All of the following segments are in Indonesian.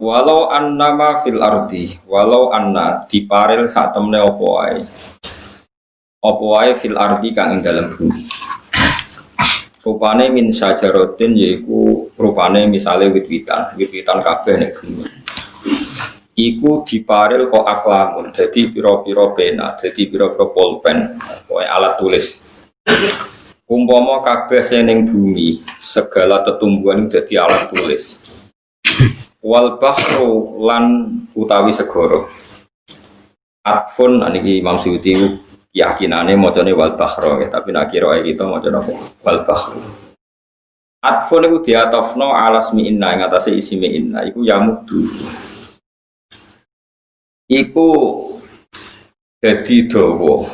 Walau anna ma fil ardi, walau anna diparil sak temne apa wae fil ardi kang ing dalem bumi. Rupane min sajaratin yaiku rupane misale wit-witan kabeh nek bumi. Iku diparil kok aklamun, dadi pira-pira pena, dadi pira-pira pulpen, kowe alat tulis. Umpama kabeh sing ning bumi, segala tetumbuhan dadi alat tulis. Wal bahru lan utawi segara. Atfun niki Imam Suyuti yakinane macane wal bahru ya, tapi nek kira kita macane apa? Wal bahru. Atfun iku diatofno alasmi inna ing atase isime inna iku yamuddu. Iku dadi dawa.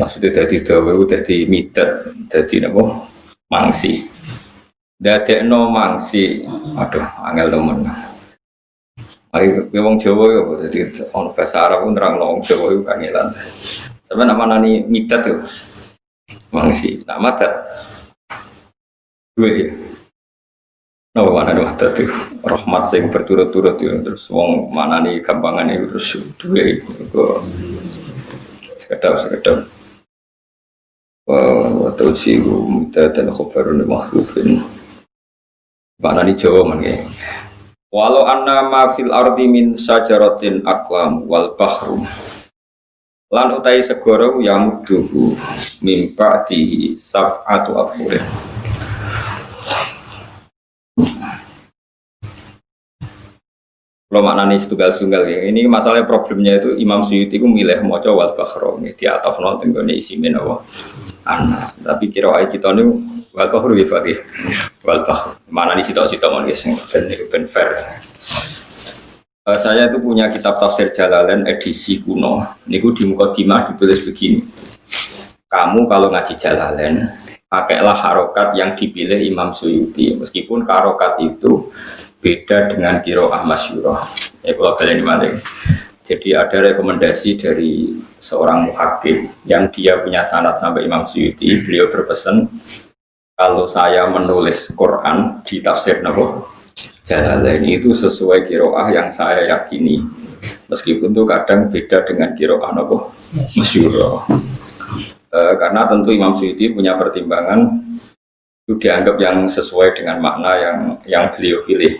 Maksudnya dadi dawa iku dadi mitet, dadi napa? Mangsi. Dadekno mangsi, aduh, angel temen. Mari wong Jawa ya, dadi ono bahasa Arab pun nerangno wong Jawa iku kangelan. Sampe nak manani mitet yo. Mangsi, nak madat. Duwe ya. Napa manani madat itu? Rahmat sing berturut-turut yo, terus wong manani gampangane terus duwe iku. Sekedap. Atau sih mitet dan khabarun makhlufin. Mana di Jawa mana? Walau anna ma fil ardi min sajaratin aqlam wal bahru lan utai segara yamudduhu min ba'dihi sab'atu abhurin. Kalau maknanya setunggal-tunggal ya. Ini masalah problemnya itu Imam Suyuti itu milih maca wal bahru ini di atas nol tenggone isi menawa. Tapi kira kita ini wal bahru ya Fatih. Wal bahru. Mana di situ-situ mon guys, ben fair. Saya itu punya kitab tafsir Jalalain edisi kuno. Niku di mukadimah ditulis begini. Kamu kalau ngaji Jalalain, pakailah harokat yang dipilih Imam Suyuti. Meskipun harokat itu beda dengan qiraah masyhurah. Ya kalau kalian dimana? Jadi ada rekomendasi dari seorang muhakkik yang dia punya sanad sampai Imam Suyuti. Beliau berpesan, kalau saya menulis Quran di tafsir Nawawi Jalalain itu sesuai qiraah yang saya yakini. Meskipun itu kadang beda dengan qiraah Nawawi masyhurah. Karena tentu Imam Suyuti punya pertimbangan itu dianggap yang sesuai dengan makna yang beliau pilih.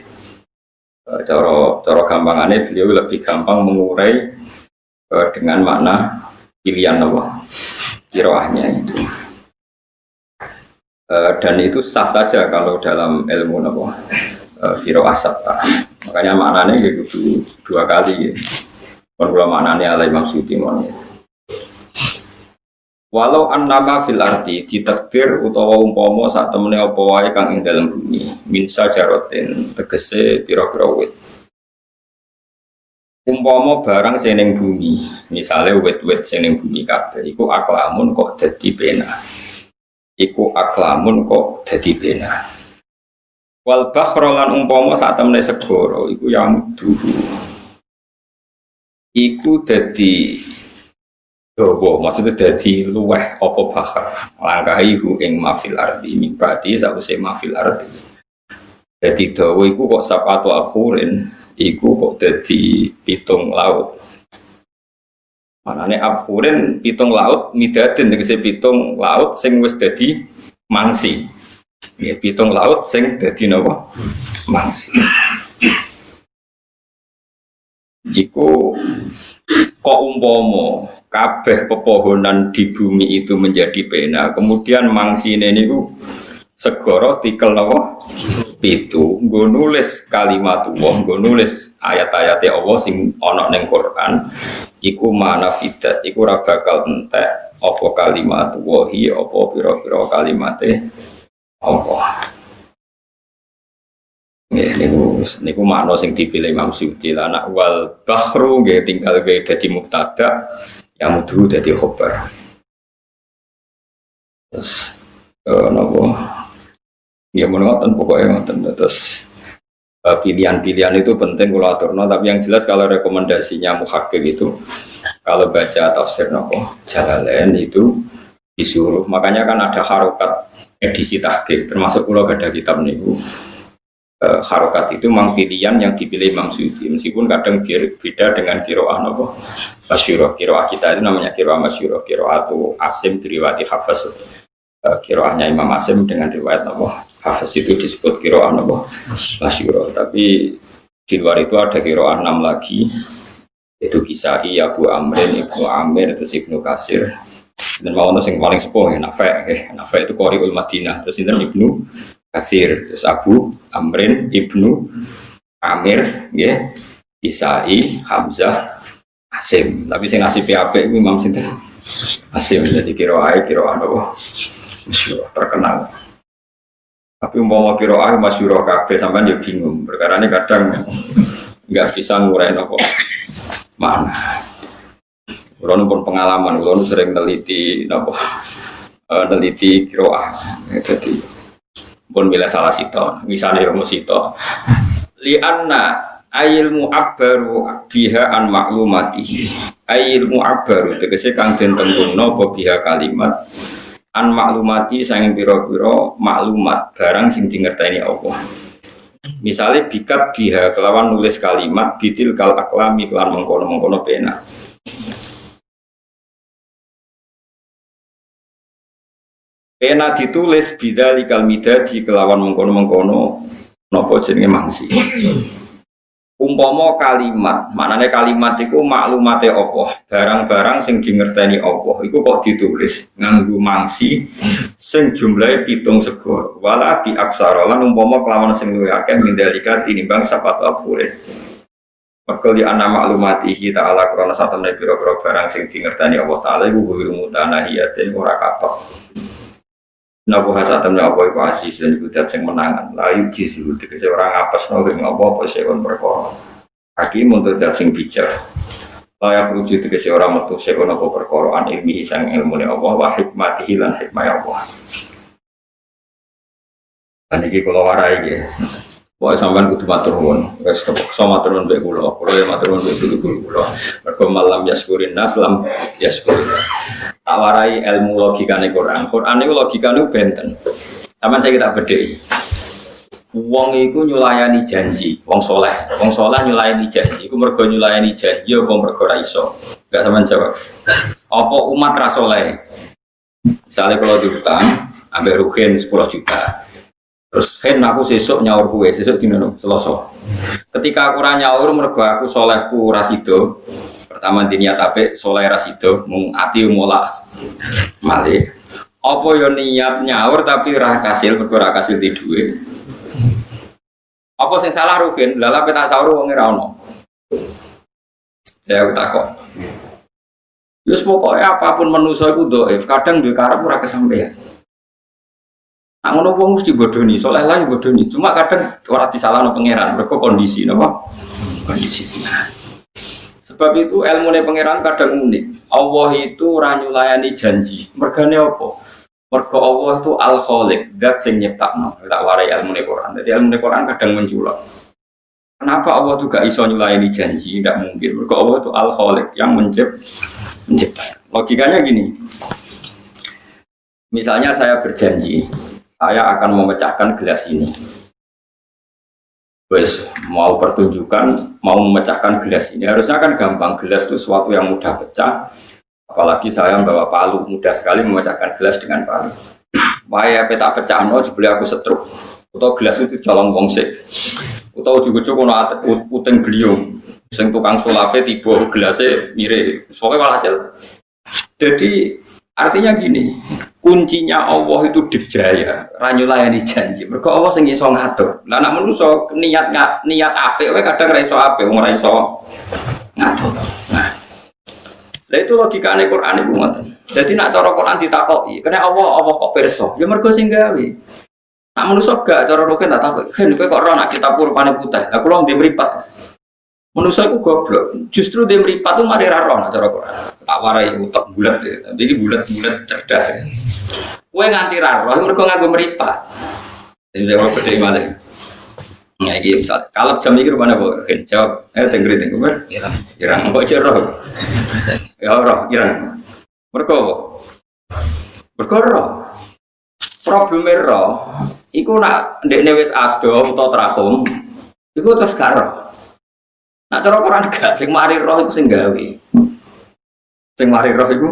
Cara gampangannya beliau lebih gampang mengurai dengan makna pilihan Allah qiraahnya itu. Dan itu sah saja kalau dalam ilmu qiraah sab'ah. Makanya maknanya gitu dua kali. Kalau maknanya ala Imam Suyuti walau annama fil ardi ditakdir utawa umpama sak temene apa wae kang ing dalem bumi min sajaratin tegese pira-pira wit. Umpama barang sing ning bumi, misale wit-wit sing ning bumi kabeh iku aklamun kok dadi pena. Wal bahra lan umpama sak temene segara iku yamudduhu. Iku dadi dawa, maksudnya dadi luweh apa bahar langkahi hu ing mafil ardi mibati sawise mafil ardi. Dadi dawa iku kok sapatu abhurin iku kok dadi pitung laut. Manane abhurin pitung laut midaden tegese pitung laut sing wis dadi mangsi. Ya pitung laut sing dadi napa? Mangsi. Iku kok umpama kabeh pepohonan di bumi itu menjadi pena, kemudian mangsine niku segara tikel napa? Pitu. Nggo nulis kalimat Allah, nggo nulis ayat-ayat Allah sing ana ning Quran, iku manafidat, iku ora bakal entek apa kalimat wahi apa pira-pira kalimate Allah. Niku makna sing dipilih Imam Suyuti lan wal bahru nggih tinggal nggih dadi mubtada yang mutu dadi khabar. Terus napa ya ngoten pokoke ngoten terus pilihan-pilihan itu penting kula aturno, tapi yang jelas kalau rekomendasinya muhakkik itu kalau baca tafsir napa Jalalain itu disuruh, makanya kan ada harokat edisi tahqiq termasuk kula ada kitab niku. harokat itu memang pilihan yang dipilih Imam Suyuti, meskipun kadang beda dengan kiroah apa masyhurah. Kiroah kita itu namanya kiroah masyhurah, kiroah itu Asim diriwayati Hafs. Kiroahnya Imam Asim dengan riwayat apa Hafs itu disebut kiroah apa masyhurah. Tapi di luar itu ada kiroah 6 lagi, itu Kisai, Abu Amrin, Ibnu Amir, terus Ibnu Katsir. Dan mau yang paling sepuh ya Nafi' itu Qori'ul Madinah, terus ini Ibnu Katsir, terus Abu Amrin, Ibnu Amir, ya, Kisai, Hamzah, Asim. Tapi saya ngasih PAP itu Imam Sinten Asim, jadi kiroah apa terkenal. Tapi umpama kiroah masyhurah kabeh sampean ya bingung. Perkara ini kadang nggak bisa nguraiin apa mana. Kulo pun pengalaman, kulo sering neliti kiroah. Jadi pun bila salah sito, misalnya rumus sito. Lianna ayil mu'abbaru biha an maklumatihi. Ayil mu'abbaru tegese kang den tembungno apa biha kalimat an maklumati sanging pira-pira maklumat barang sing dingerteni Allah. Misalnya bikat biha kelawan nulis kalimat bitil kal aklami kelan mengkono-mengkono pena. Pena ditulis bidzalikal midadi kelawan mengkono-mengkono napa jenenge mangsi. Umpama kalimat, maknanya kalimat itu maklumate Allah, barang-barang sing dingerteni Allah, itu kok ditulis nganggo mangsi sing jumlahe 7 segara. Wala bi aksara lan umpama kelawan sing luwih akeh mindalika tinimbang sapat afure. Mergo li ana maklumatihi ta'ala krana satemene pira-pira barang sing dingerteni Allah taala iku kuwi mutanahiyatin ora katok. Nabu hasatamnya apa iku asis dan iku dat sing menangan layu jisu tegese ora ngapesno ing apa seon perkara hakim untuk dat sing bijak layak rujuk tegese ora metu seon apa perkara an ilmi sang ilmune Allah wa hikmatihi lan hikmah Allah. Lan iki kula warai nggih. Pokoke sampean kudu matur nuwun, wis kepeksa matur nuwun mbek kula ya matur nuwun mbek kula. Mergo malam yaskurin nas lam yaskurin. Tak warai ilmu logikane Quran. Quran itu logikane benten. Sampeyan saya kita bedheki. Wong iku nyulayani janji, wong soleh nyulayani janji. Iku mergo nyulayani janji apa mergo ra iso? Enggak sampeyan jawab. Apa umat ra soleh? Misale kalau diutang ambek rugen 10 juta. Terus aku sesuk nyaur kuwe, sesuk dino Selasa. Ketika aku ora nyaur mergo aku solehku ra sido. Pertama niat apik soleh ra sido, mung ati mulak malih. Apa yo niat nyaur tapi ra kasil mergo ra kasil di dhuwit. Apa sing salah rugen? Lha tak saur wong ora ono. Saya takok. Yus pokoknya apapun manusia iku dhaif, kadang duwe karep ora kesampaian. Nak ngono wong mesti bodoni, soleh lah bodoni. Cuma kadang ora disalahno pangeran, mergo kondisi napa? Kondisi. Sebab itu ilmune pangeran kadang unik. Allah itu ora nyulayani janji. Mergane apa? Mergo Allah itu Al-Khaliq, zat sing nyiptakno. Tak warai ilmune Quran. Jadi ilmune Quran kadang menculak. Kenapa Allah itu gak iso nyulayani janji? Tidak mungkin. Mergo Allah itu Al-Khaliq yang mencipta. Logikanya gini. Misalnya saya berjanji saya akan memecahkan gelas ini. Wes mau pertunjukan, mau memecahkan gelas ini. Harusnya kan gampang, gelas itu sesuatu yang mudah pecah. Apalagi saya membawa palu, mudah sekali memecahkan gelas dengan palu. Waya peta pecah no, sebelum aku setruk. Atau gelas itu colong wongsik. Atau juga ono uteng beliung. Sing tukang sulape tiba gelasnya mirip. Soalnya walhasil. Jadi artinya gini. Kuncinya Allah itu dijaya, ranyulayani janji. Mergo Allah sing iso ngatur. Lah nek manusa niat apik wae kadang ra iso apik, ora iso ngatur. Nah. Lah itu logikane Quran iku ngoten. Dadi nek cara Quran ditakoki, kene Allah kok pirsa? Ya mergo sing gawe. Nek manusa gak cara roken tak takok, "Gen kowe kok ora nak kitab rupane putih?" Lah kula ndek mripat. Manusia itu goblok, justru dia meripat itu mari raro nak cara Quran. Tak warai utak bulat ya, tapi ini bulat cerdas ya. Kue nganti raro, mereka nganggo meripat. Jadi kalau beda malah. Nah ini misal, kalau jam ini rupanya apa? Jawab, tenggeri ber. Irang, kok cerah? Ya roh, irang. Mereka apa? Mereka roh. Probleme roh iku nak ndekne wis ado utawa trakum iku terus gak roh. Nak cara Quran gak sing mari roh iku sing gawe. Sing mari roh iku.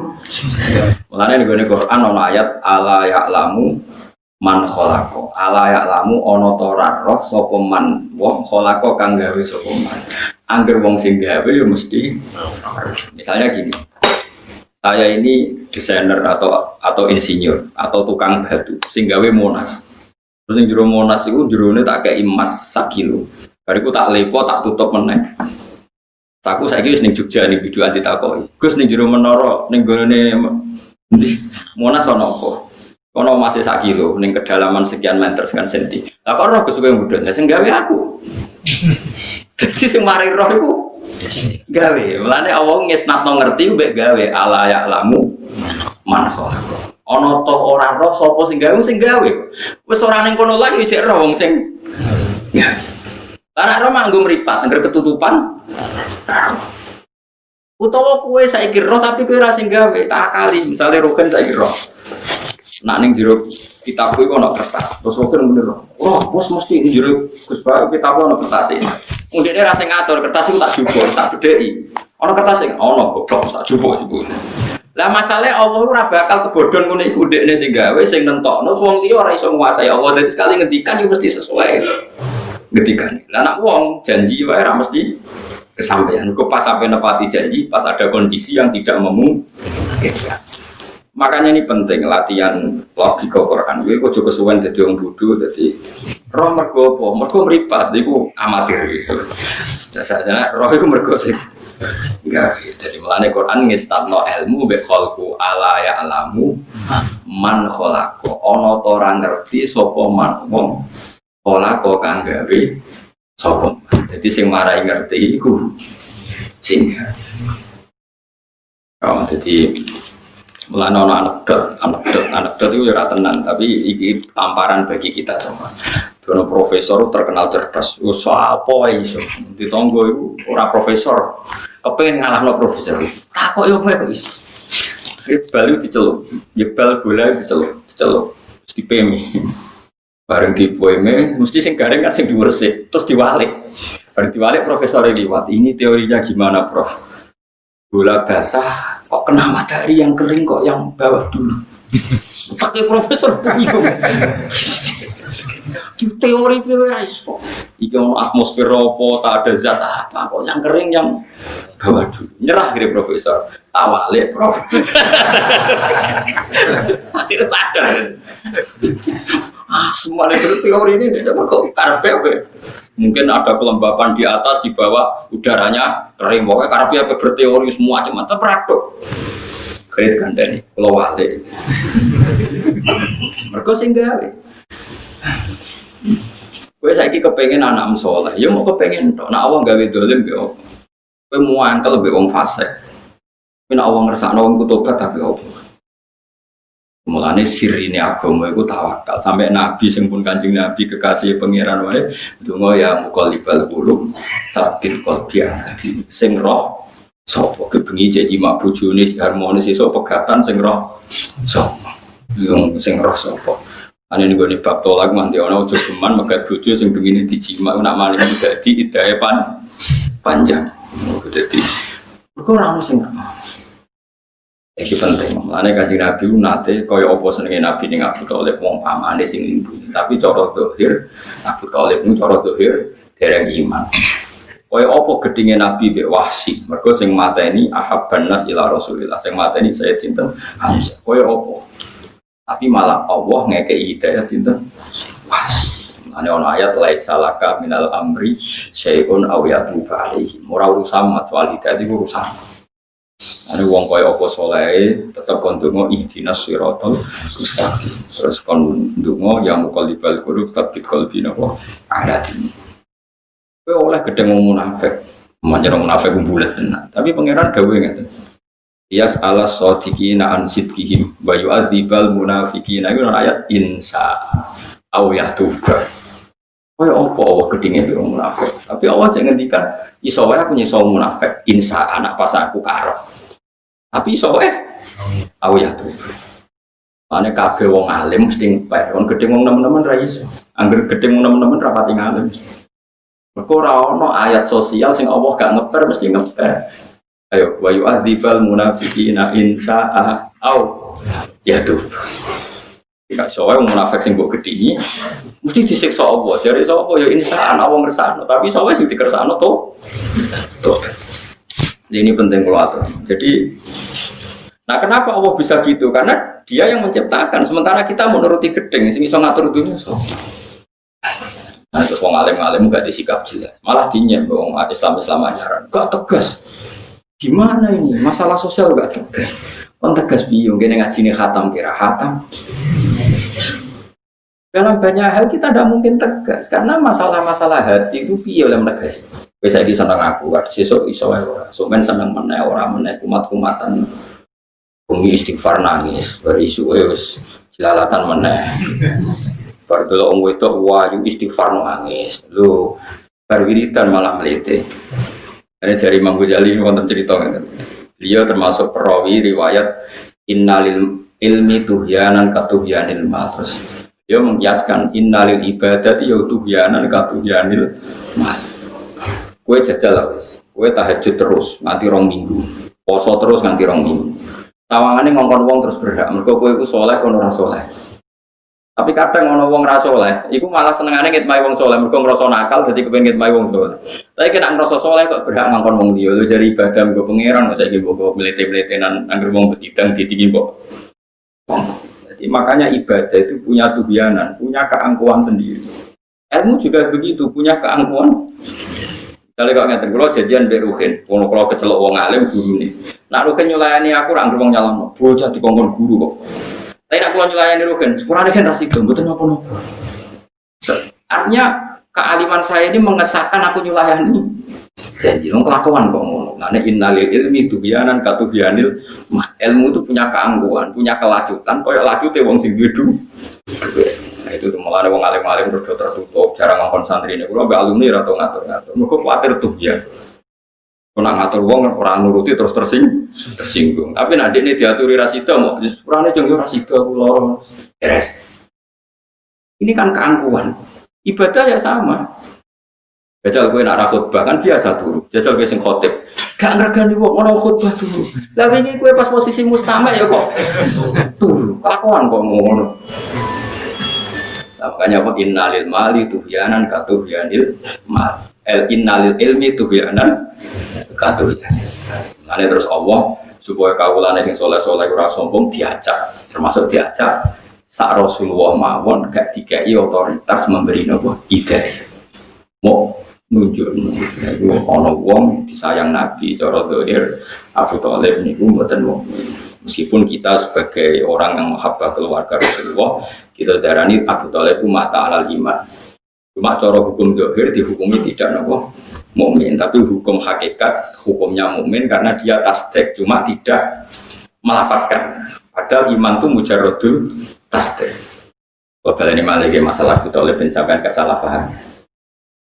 Mulane ning Quran ana ayat ala ya'lamu man khalaqa. Ala ya'lamu ana ta ora roh sapa man wong khalaqa kang gawe sapa man. Angger wong sing gawe ya mesti misalnya gini. Saya ini desainer atau insinyur atau tukang batu sing gawe Monas. Terus ning jero Monas iku jerone tak kei emas 1 kilo. Bariku tak lepo tak tutup meneh. Saku saiki wis ning Jogja ning biduan ditakoki. Gus ning jero menara ning gone ndi Monas ana apa? Ono masih 1 kilo ning kedalaman sekian meter sekian senti. Lah kok roh Gus kowe mudhun. Lah sing gawe aku. Jadi sing mari roh iku gawe. Mulane Allah ngesnatno ngerti mbek gawe ala ya'lamu man khalaqa. Ana to ora roh sapa sing gawe. Wis ora ning kono lagi jek roh wong sing gawe. Lah roh manggo mripat angger ketutupan. Utawa kowe saiki roh tapi kowe ora sing gawe, tak akali. Misale rohen saiki roh. Nak ning jero kitabku iku ana kertas. Terus rohen bener roh. Oh, bos mesti ning jero Gus Pak kitabku ana kertas iki. Mundine ra sing ngatur kertas iku tak jupuk, tak bedheki. Ana kertas sing ana goblok tak jupuk. Lah masalahe Allah ora bakal kebodhon ngene iku ndekne sing gawe sing nentokno wong liya ora iso nguasai Allah. Dadi sekali ngendikan yo mesti sesuai ngendikan. Lah nek wong janji wae ora mesti kesampaian. Kok pas sampai nepati janji, pas ada kondisi yang tidak memungkinkan. Makanya ini penting latihan logika Quran. Kowe aja kesuwen dadi wong bodho, dadi roh mergo apa? Mergo mripat iku amatir. Jasa-jasa roh iku mergo sing enggak. Dadi mulane Quran ngestatno ilmu mek khalqu ala ya'lamu man khalaqa. Ana ta ora ngerti sapa man wong khalaqa kang gawe sapa. Dadi sing marai ngerti iku sing. Oh, dadi mulane ana anekdot itu ora tenan, tapi iki tamparan bagi kita semua. Dono profesor terkenal cerdas. Wes apa wae iso. Ditonggo iku ora profesor, kepengin ngalahno profesor. Takok yo kowe kok iso. Bal diceluk, yebal bola diceluk, dipemi. Bareng dipemi, mesti sing garing kan sing dhuwur sik, terus diwalik. Bareng diwalik profesor liwat. Ini teorinya gimana, Prof? Bola basah kok kena matahari yang kering kok yang bawah dulu. Pakai profesor bingung. Teori iso. Iki ono atmosfer apa, tak ada zat apa kok yang kering yang bawah dulu. Nyerah kira profesor. Awale, Prof. Akhirnya sadar. Semua teori ini dia kok karpe. Mungkin ada kelembapan di atas, di bawah, udaranya kering. Pokoknya karena dia berteori semua cuma terpraktek. Kredit kandani, kalau wale. Mereka sing gawe. Gue saiki kepengen anak soleh, ya mau kepengen toh. Nah awang gawe dolim yo. Gue mau angkel lebih wong fase. Tapi nak awang ngersakno wong kutobat tapi opo. Mulane sirine agama iku tawakal sampai nabi sing pun Kanjeng Nabi kekasih pangeran wae donga ya muqallibal qulub sabit qalbi sing roh sapa kebengi janji mak bojone harmonis iso pegatan sing roh sapa yo sing roh sapa ane nggone bab tolak mandi ana aja cuman megat bojo sing begini dijimak nak maling dadi idahe panjang dadi kok ora ono sing itu penting. Mulane Kanjeng Nabi nate kaya apa senenge Nabi ning Abu Thalib wong pamane sing lindungi. Tapi cara zahir Abu Thalib niku cara zahir dereng iman. Kaya apa gedhinge Nabi mbek Wahsy. Mergo sing mateni ahabban nas ila Rasulillah. Sing mateni Sayyid sinten? Hamzah. Kaya apa? Tapi malah Allah ngekeki hidayah sinten? Wahsy. Mulane ana ayat laisa laka minal amri syai'un aw yatuba alaihi. Ora urusan soal hidayah iku urusan. Ane wong kaya apa saleh tetep kon ndonga ihdinas siratal mustaqim. Terus kon ndonga ya muqallibal qulub tsabbit qalbi napa adati. Kowe oleh gedeng wong munafik, manjane munafik bulet tenan. Tapi pangeran dawuh ngeten. Yas alas shadiqina an sidqihim wa yu'adzibal munafiqina. Iku ayat insya au yatuba. Kaya apa Allah gedenge wong munafik. Tapi Allah jangan ngendikan iso wae aku nyiso munafik insya anak pas aku karo. Tapi iso wae aku ya tuh. Ane kabeh wong alim mesti ngepek. Wong gedhe wong nemen-nemen ra iso. Angger gedhe wong nemen-nemen ra pati ngalim. Mergo ora ana ayat sosial sing Allah gak ngeper mesti ngeper. Ayo wa yu'adzibal munafiqina in sa'a au ya tuh. Jika soal munafik sing mbok gedhi mesti disiksa Allah. Jare sapa ya insaan Allah ngersakno, tapi soal sing dikersakno to. Ini penting kalau atur. Jadi nah kenapa Allah bisa gitu? Karena dia yang menciptakan, sementara kita menuruti gedeng, sing iso ngatur dunia. Nah, terus wong alim-alim gak disikap jelas, malah dinyem wong Islam ajaran, gak tegas. Gimana ini? Masalah sosial gak tegas. Kon tegas piye? Ngene ngajine khatam kira khatam. Dalam banyak hal kita tidak mungkin tegas karena masalah-masalah hati itu piye oleh menegas. Wis saiki seneng aku, sesuk iso wae ora. Somen seneng meneh ora meneh kumat-kumatan. Bengi istighfar nangis, berisuke wis jelalatan meneh. Bar delok wong wedok wayu istighfar nangis. Lho, bar wiridan malah mlete. Ada jari Imam Ghazali wonten cerita ngeten. Beliau termasuk perawi riwayat innalil ilmi tuhyanan katuhyanil mal. Terus dia mengkiaskan innalil ibadati ya tuhyanan katuhyanil mal. Kowe jajal lah wis. Kowe tahajud terus nganti 2 minggu. Poso terus nganti 2 minggu. Tawangane ngongkon wong terus berhak, mergo kowe iku saleh kono ora saleh. Tapi kadang ana wong ra saleh, iku malah senengane ngitmai wong saleh, mergo ngrasa nakal dadi kepengin ngitmai wong saleh. Tapi nek ngrasa saleh kok berhak ngongkon wong liya, lho jare ibadah nggo pangeran kok saiki mbok melete-meletenan anggere wong bedidang ditingi kok. Jadi makanya ibadah itu punya tuhyanan, punya keangkuhan sendiri. Ilmu juga begitu, punya keangkuhan. Kali kok ngeten kula janjian mbek Ruhin, kono kula kecelok wong alim gurune. Nek Ruhin nyulayani aku ra ngrung nyalahno, bocah dikongkon guru kok. Tapi nek kula nyulayani Ruhin, sepurane kan ra sida mboten napa-napa. Artinya kealiman saya ini mengesahkan aku nyulayani. Janji wong kelakuan kok ngono. Nek innalil ilmi tuhyanan katuhyanil ilmu itu punya keangkuhan, punya kelanjutan kaya lanjute wong sing duwe. Nah, itu malah ada wong alim-alim terus tertutup, jarang ngomong santri ini. Kalau nggak alumni atau ngatur-ngatur, mereka khawatir tuh ya. Kalau ngatur wong orang nuruti terus tersinggung. Tapi nanti ini diaturi rasida mau, purane jeng yo rasida aku loro. Beres. Ini kan keangkuhan. Ibadah ya sama. Jajal gue nak khutbah kan biasa turu. Jajal gue sing khotib. Gak ngergani wong ono khutbah dulu. Lah wingi gue pas posisi mustama ya kok turu. Kelakuan kok ngono. Makanya apa innalil mali tuhyanan katuhyanil mal. Innalil ilmi tuhyanan katuhyanil. Mane terus Allah supaya kawulane sing saleh-saleh ora sombong diajak, termasuk diajak sak Rasulullah mawon gak dikai otoritas memberi napa hidayah. Mau nunjuk niku ana wong disayang Nabi cara zahir Abu Thalib niku mboten wong. Meskipun kita sebagai orang yang mahabbah keluarga Rasulullah, kita darani Abu Thalib itu mata alal iman. Cuma cara hukum zahir dihukumi tidak nopo mukmin, tapi hukum hakikat hukumnya mukmin karena dia tasdik, cuma tidak melafadzkan. Padahal iman itu mujarradul tasdik. Kalau ini malah masalah Abu Thalib dan sampai enggak salah paham.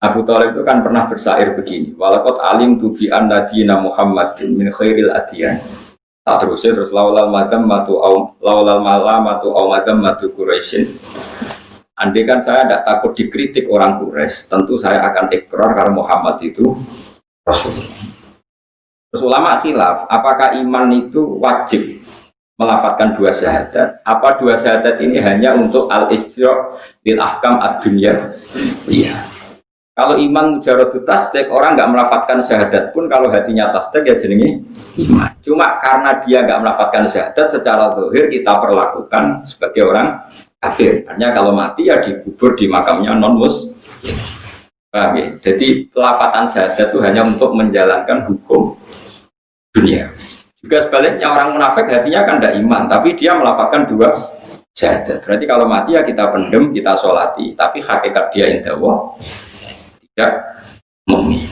Abu Thalib itu kan pernah bersair begini, walaqad alim tu bi anna dina Muhammadin min khairil adyan. Tak terus laulal malamatu au madamatu Quraisyin. Andai kan saya tidak takut dikritik orang Quraisy, tentu saya akan ikrar karena Muhammad itu Rasulullah. Terus ulama khilaf, apakah iman itu wajib melafadzkan 2 syahadat? Apa 2 syahadat ini hanya untuk al-ijra' lil ahkam ad-dunya? Iya. Kalau iman mujarradut tasdik, orang nggak melafadzkan syahadat pun kalau hatinya tasdik ya jenenge iman. Cuma karena dia nggak melafadzkan syahadat secara zahir kita perlakukan sebagai orang kafir. Artinya kalau mati ya dikubur di makamnya non-muslim. Paham ya? Jadi pelafatan syahadat itu hanya untuk menjalankan hukum dunia. Juga sebaliknya orang munafik hatinya kan tidak iman, tapi dia melafadzkan 2 syahadat. Berarti kalau mati ya kita pendem, kita sholati. Tapi hakikat dia indah Allah tidak mukmin.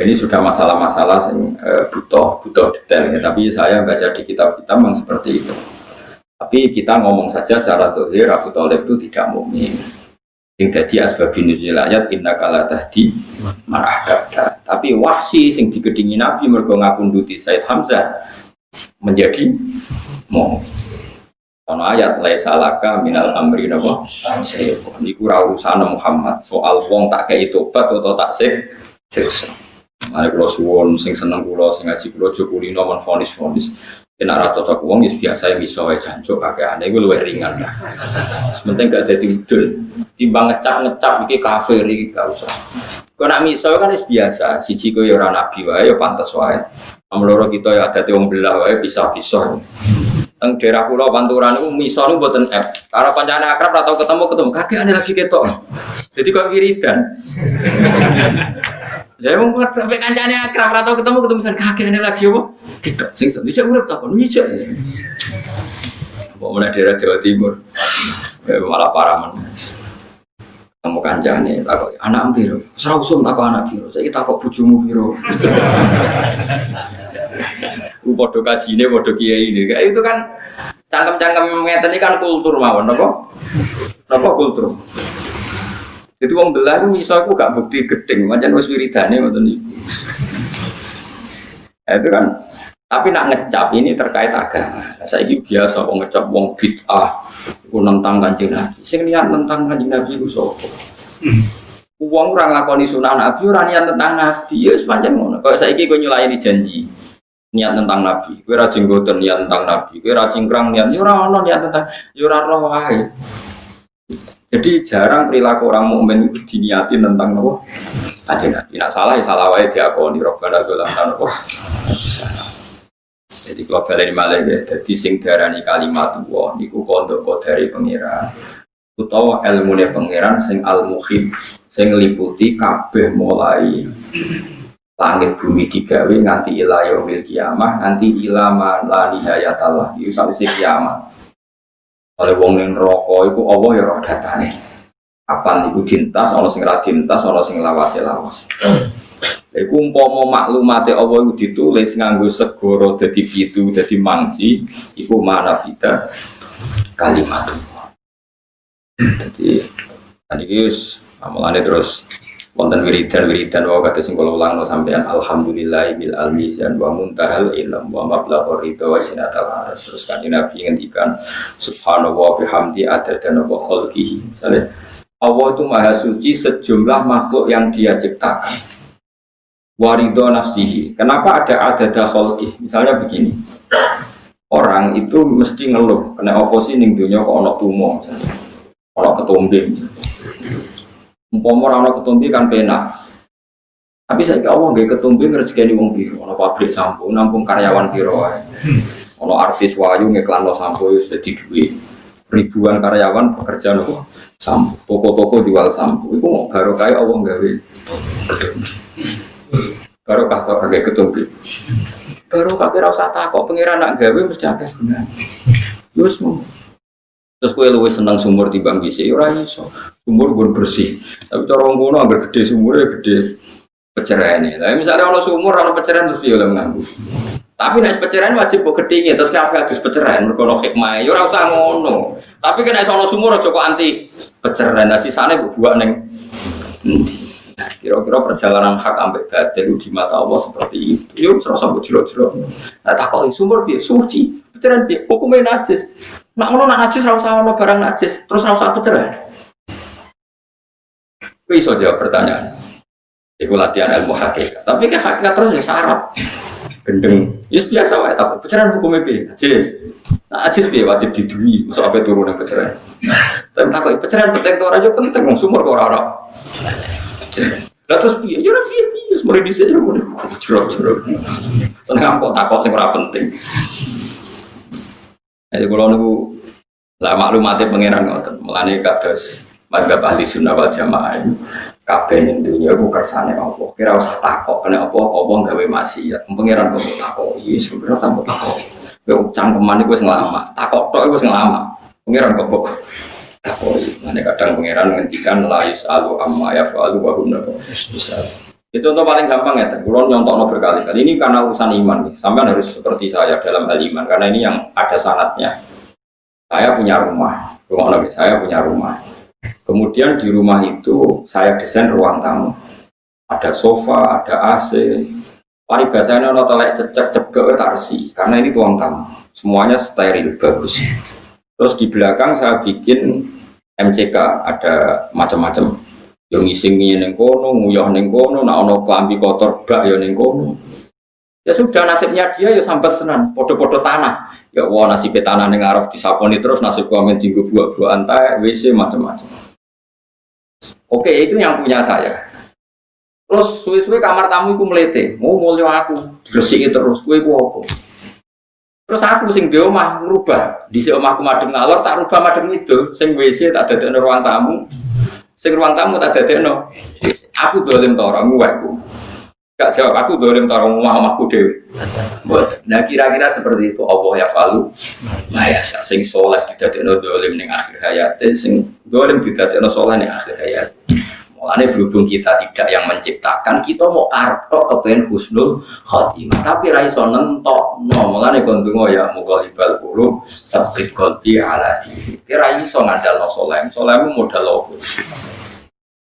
Ini sudah masalah-masalah yang butuh detail ya. Tapi saya baca di kitab-kitab memang seperti itu. Tapi kita ngomong saja secara zahir Abu Thalib itu tidak mukmin. Yang jadi asbabun nuzul ayat innaka la tahdi man ahbabta. Tapi Wahsy sing digedhingi Nabi mergo ngapunduti Said Hamzah menjadi mukmin. Ono ayat laisa laka minal amri napa syai'un. Iku ora urusan Muhammad soal wong tak kei tobat atau tak siksa. Mane kula suwun sing seneng kula sing ngaji kula aja kulino men fonis-fonis. Nek ora cocok wong wis biasa iso wae jancuk kakeane iku luwih ringan lah. Sementing gak dadi udul. Timbang ngecap-ngecap iki kafir iki gak usah. Kok nak miso kan wis biasa, siji kowe ora nabi wae ya pantes wae. Amloro kita ya adate wong belah wae pisah-pisah. Teng daerah kula Panturan niku miso niku mboten F. Karo kancane akrab ora tau ketemu kakeane lagi ketok. Jadi kok wiridan. Jadi wong sampe kancane akrab ora tau ketemu misan kakeane lagi opo? Ketok. Sing dicek urip ta kon dicek. Mbok menawa daerah Jawa Timur. Malah parah men. Kamu kancane takok anak piro? Ora usum takok anak piro. Saiki takok bojomu piro. Padha kajine padha kiai ini. Kayak itu kan cangkem-cangkem ngeten iki kan kultur mawon napa? Napa kultur? Jadi wong belah iku iso iku gak bukti gedeng, pancen wis wiridane ngoten niku. Itu kan tapi nak ngecap ini terkait agama. Saiki biasa wong ngecap wong bid'ah iku nentang Kanjeng Nabi. Sing niat nentang Kanjeng Nabi iku sapa? Wong ora nglakoni sunah Nabi ora niat tentang Nabi, ya wis pancen ngono. Kaya saiki kowe nyulayani janji. Niat tentang Nabi, kowe ora jenggoten niat tentang Nabi, kowe ora cingkrang niat, ya ora ono niat tentang, ya ora roh wae. Jadi jarang perilaku orang mukmin itu diniati tentang apa? Kanjeng Nabi. Nek salah ya salah wae diakoni Rabbana dzalamna apa? Jadi kalau balen malih ya, dadi sing darani kalimat wa niku kondok dari pangeran. Utawa ilmune pangeran sing al-muhib, sing ngliputi kabeh mulai langit bumi digawe nganti ila yaumil kiamah nganti ilama la nihayatallah iku sawise kiamat. Oleh wong ning neraka iku Allah ya roh datane. Kapan iku dintas ana sing ra dintas ana sing lawas-lawas. Iku umpama maklumate Allah iku ditulis nganggo segara dadi pitu dadi mangsi iku manafida kalimat. Jadi iki wis amalane terus wonten wiridan wa kata sing kula ulangno sampeyan alhamdulillah bil almizan wa muntahal ilm wa mablaghur ridha wa sinatal aras. Terus Kanjeng Nabi ngendikan subhanallah bihamdi adada wa khalqihi. Misale Allah itu maha suci sejumlah makhluk yang dia ciptakan. Wa ridha nafsihi. Kenapa ada adada khalqi? Misalnya begini. Orang itu mesti ngeluh, kena apa sih ning donya kok ana tumo misalnya. Ana ketombe. Umpama ana ketombe kan penak. Tapi saiki Allah nggih ketombe ngrezekeni wong piro? Ana pabrik sampo, nampung karyawan piro wae. Ana artis wayu ngiklanno sampo wis dadi duit. Ribuan karyawan bekerja nopo sampo, toko-toko jual sampo. Iku barokah Allah gawe. Barokah kok gawe ketombe. Barokah ora usah takok pangeran nak gawe mesti akeh gunane. Wis mung terus kowe luwih seneng sumur timbang WC ora iso. Sumur pun bersih. Tapi cara ngono anggar gede sumure gede pecerene. Lah misalnya ana sumur ana peceren terus ya oleh nganggo. Tapi nek peceren wajib kok gedhinge terus kabeh adus peceren mergo ana hikmah. Ya ora usah ngono. Tapi nek ana sumur aja kok anti peceren. Lah sisane mbok buak ning endi. Kira-kira perjalanan hak ambek batil di mata Allah seperti itu. Ya ora usah mbok jero-jero. Nah takoki sumur piye? Suci. Peceren piye? Hukume najis. Nak ngono nak najis ora usah ono barang najis, terus ora usah peceren. Kowe iso jawab pertanyaan. Iku latihan ilmu hakikat. Tapi ke hakikat terus ya syarat. Gendeng. Ya biasa wae tak peceren hukume piye? Najis. Nah, najis piye wajib diduwi, mosok ape turu nang peceren. Tapi takoki peceren penting ora yo penting wong sumur kok ora ono. Lah terus piye? Ya ora piye, wis mulai dhisik yo ngono. Jero-jero. Seneng kok takok sing ora penting. Jadi kalau nunggu lah maklumatnya pangeran ngoten, melani kados mazhab ahli sunnah wal jamaah kabeh ning dunya ku kersane apa? Kira usah takok kena apa gawe maksiat. Pangeran kok takok iki sebenarnya tanpa takok. Kowe cangkeman iku wis nglama, takok tok iku wis nglama. Pangeran kok takok iki. Mane kadang pangeran ngendikan la yasalu amma yafalu wa hum bisa. Itu contoh paling gampang ya, kalau nyontokno berkali-kali ini karena urusan iman nih. Sampai harus seperti saya dalam hal iman karena ini yang ada syaratnya. Saya punya rumah, saya punya rumah. Kemudian di rumah itu saya desain ruang tamu. Ada sofa, ada AC. Paribasanya ono telek cecek-cebek tak resi karena ini ruang tamu. Semuanya steril bagus. Terus di belakang saya bikin MCK, ada macam-macam. Yang ngisingi ning kono, nguyah ning kono, nak ono klambi kotor bak ya ning kono. Ya sudah nasibnya dia ya sambat tenan, podo-podo tanah. Ya wah nasib tanah ning arep disaponi terus nasib komen dinggo buah-buahan tae, WC macam-macam. Oke, itu yang punya saya. Terus suwe-suwe kamar tamu iku mlete, mau mulya aku, diresiki terus kowe iku apa? Terus aku sing di omah ngrubah, dhisik omahku madhep ngalor tak rubah madhep ngidul, sing WC tak dadekno ruang tamu. Sing ruang tamu tak dadekno. Aku dolim to ora nguwekku. Gak jawab aku dolim to ora omahku dhewe. Nah kira-kira seperti itu Allah ya falu. Nah ya sing saleh didadekno dolim ning akhir hayate, sing dolim didadekno saleh ning akhir hayate. Mulane berhubung kita tidak yang menciptakan, kita mau karep tok kepen husnul khotimah, tapi ra iso nentokno. Mulane kon donga ya mughalibal qulub sabit qalbi ala dini. Kira iso ngandalno saleh. Salehmu modal opo?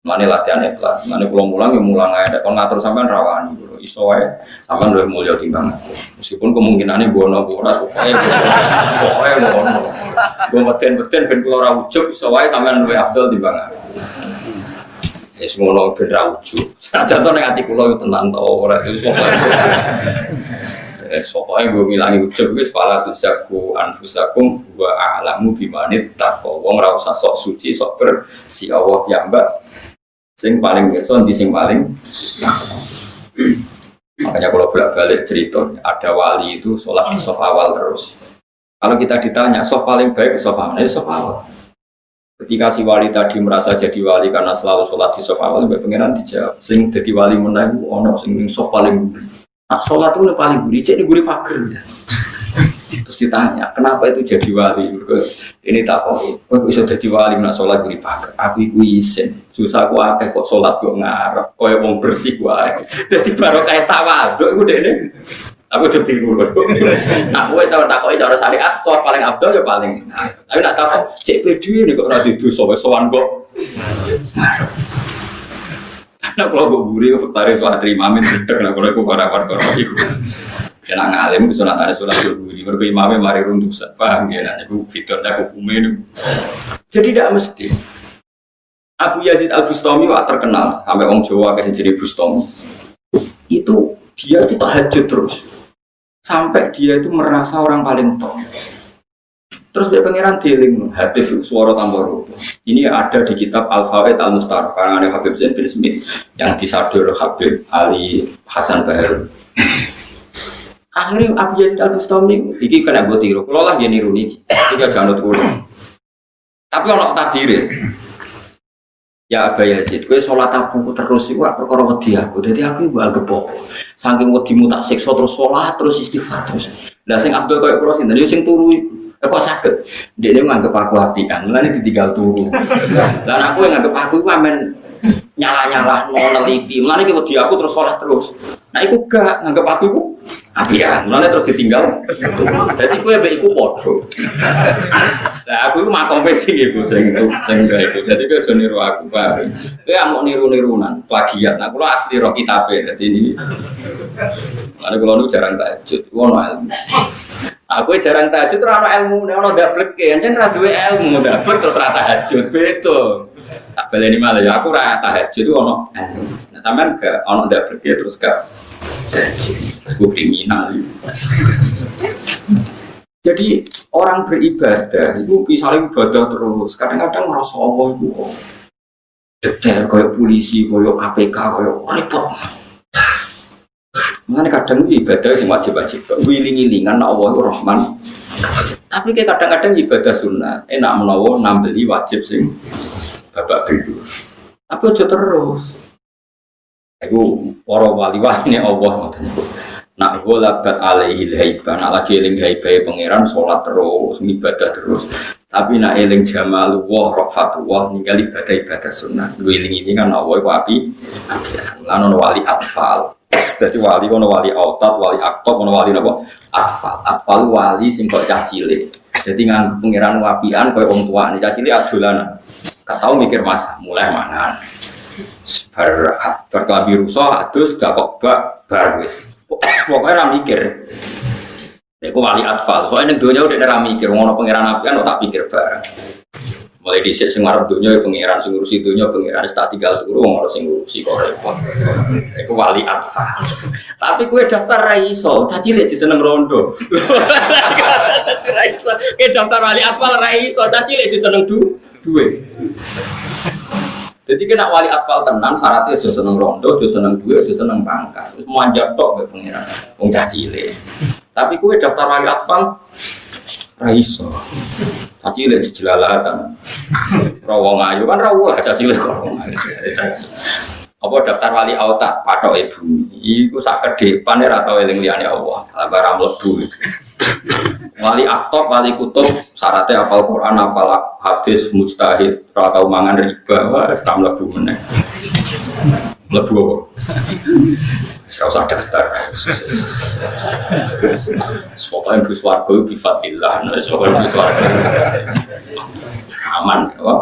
Mulane latihan ikhlas. Mulane kula mulang ya mulang ae kon ngatur sampean rawani lho. Iso wae sampean luwih mulya timbang aku. Meskipun kemungkinane bono ora pokoke ngono. Go meten-meten ben kula ora ujug iso wae sampean luwih afdal timbang aku. Es ngono ben ra ujug. Contoh ning ati kula yo tenan to ora iso. Pokoke gue ngilangi ujug wis fala tuzaku anfusakum wa a'lamu bimanit taqwa. Wong ora usah sok suci, sok bersih Allah piyambak. Sing paling biasa ndi sing paling makanya kalau bolak-balik cerita ada wali itu sholat di sof awal terus. Kalau kita ditanya sof paling baik sof mana? Sof awal. Ketika si wali tadi merasa jadi wali karena selalu sholat di sof awal, sampai pengiran dijawab, sing jadi wali menang, ono sing sof paling gurih. Nah sholat itu paling gurih, cek ini gurih pager. Terus ditanya, kenapa itu jadi wali? Ini tak kok, bisa jadi wali nak sholat gurih pager. Aku iku isen, susah aku akeh kok sholat gue ngarep, kau yang mau bersih gue. Jadi baru kayak tawaduk, aku deh ini. Aku udah tiru loh. Nah, gue tahu tak kok itu harus syariat, soal paling abdul ya paling. Tapi nak tahu cek video ini kok radit itu sowan kok. Karena kalau gue buri, gue tarik soal terimamin, karena kalau gue para-para itu. Ya nak ngalim, kesunatan sholat gue buri. Mereka imamnya mari runtuh, paham ya? Nah, itu fiturnya hukumnya itu. Jadi tidak mesti. Abu Yazid Al-Bustami wak terkenal sampai orang Jawa kasih jadi Bustami. Itu dia itu tahajud terus. Sampai dia itu merasa orang paling top. Terus dia pengiran dealing hatif suara tambah. Ini ada di kitab Al-Fawaid Al-Mustar karangan Habib Zain bin Smith yang disadur Habib Ali Hasan Bahar. Akhirnya Abu Yazid Al-Bustami iki kena mbok tiru. Kula lah yen niru niki. Iki janut kula. Tapi ana takdire. Ya Abu Yazid, kowe salat aku terus iku perkara wedi aku. Dadi aku iku anggap apa? Saking wedimu tak siksa terus salat terus istighfar terus. Lah sing Abdul koyo kula sinten? Sing turu kok saged. Dekne nganggep aku apian, mulane ditinggal turu. Lah aku yang nganggep aku iku amen nyala-nyala neliti. Mulane iki wedi aku terus salat terus. Nah iku gak nganggep aku iku apian, mulane terus ditinggal. Dadi kowe mbek iku padha. Lah aku iku makom wis iku sing iku. Dadi kowe aja niru aku, Pak. Kowe amuk niru-nirunan, plagiat. Nah kula asli ro kitabe dadi ini. Mulane kula nu jarang tahajud, ono ilmu. Aku jarang tahajud ora ono ilmune, ono dableke. Anjen ora duwe ilmu, dablek terus ora tahajud, beda. Tak baleni malah ya aku ora tahajud ono ilmu. Nah sampean gak ono dableke terus gak aku kriminal. Jadi orang beribadah itu misalnya ibadah terus, kadang-kadang merasa Allah itu detail kayak polisi, kayak KPK, kayak repot. Makanya kadang ibadah yang wajib-wajib, wiling-wilingan Allah itu Rahman. Tapi kadang-kadang ibadah sunnah, enak menawa nambeli wajib sing babak dulu. Tapi aja terus. Aku para wali-wali ini Allah. Nak golabat alaihi haibah, nak lagi eling haibah pangeran sholat terus, ibadah terus. Tapi nak eling jamalullah, rafatullah, ninggal ibadah sunnah. Eling ini kan Allah itu api. Lalu wali atfal. Jadi wali kono wali autat, wali aktab, kono wali apa? Atfal. Atfal wali sing kok cah cilik. Jadi nganggep pangeran wapian koyo wong tua. Nek cah cilik adolan. Gak tau mikir masa, mulai mangan. Berkelabi rusak, adus gak kok bar wis. Pokoknya orang mikir. Iku wali atfal. Soalnya ning donya udah ora mikir ngono pangeran apian tak pikir bareng. Mulai dhisik sing ngarep donya pangeran sing ngurusi donya pangeran tak tinggal turu ngono sing ngurusi kok repot. Iku wali atfal. Tapi kowe daftar ra iso, caci cilik seneng rondo. Ra iso. Kowe daftar wali atfal ra iso, caci cilik seneng duwe. Jadi kena wali atfal tenan syaratnya aja seneng rondo, aja seneng duwe, aja seneng pangkat. Terus manjat tok kowe pangeran. Wong caci cilik. Tapi kue daftar wali atfal raiso, caci lek jelalatan, rawong ayu kan rawuh caci lek rawong ayu. Apa daftar wali auta patok ibu, iku sak kedepan ya atau eling liyane Allah, barang mlebu. Wali aktor, wali kutub, syaratnya hafal Quran, hafal hadis, mujtahid, atau mangan riba, wah Islam mlebu meneh. Mlebu apa? Saya usah daftar. Pokoknya Gus Wargo bifatillah, pokoknya Gus Wargo aman, ya.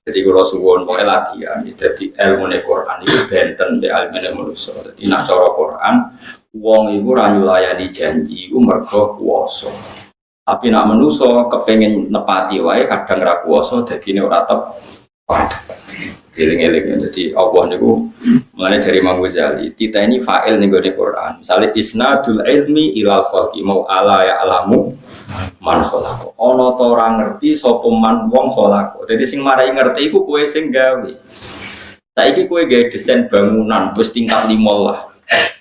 Jadi kalau suwon pokoknya latihan. Jadi ilmu Quran itu benten be ilmu manusia. Jadi nak cara Quran, wong itu ranyulayani janji, itu mergo kuwasa. Tapi nak manusia kepengen nepati wae kadang ra kuwasa, jadi ini ora tepat. Eling-eling. Jadi Allah niku mulane dari Imam Ghazali, kita ini fa'il ning gone Quran. Misale isnadul ilmi ilal khalqi mau ala ya alamu man khalaq. Ana ta ora ngerti sapa man wong khalaq. Dadi sing marai ngerti iku kowe sing gawe. Saiki kowe gawe desain bangunan wis tingkat 5 lah.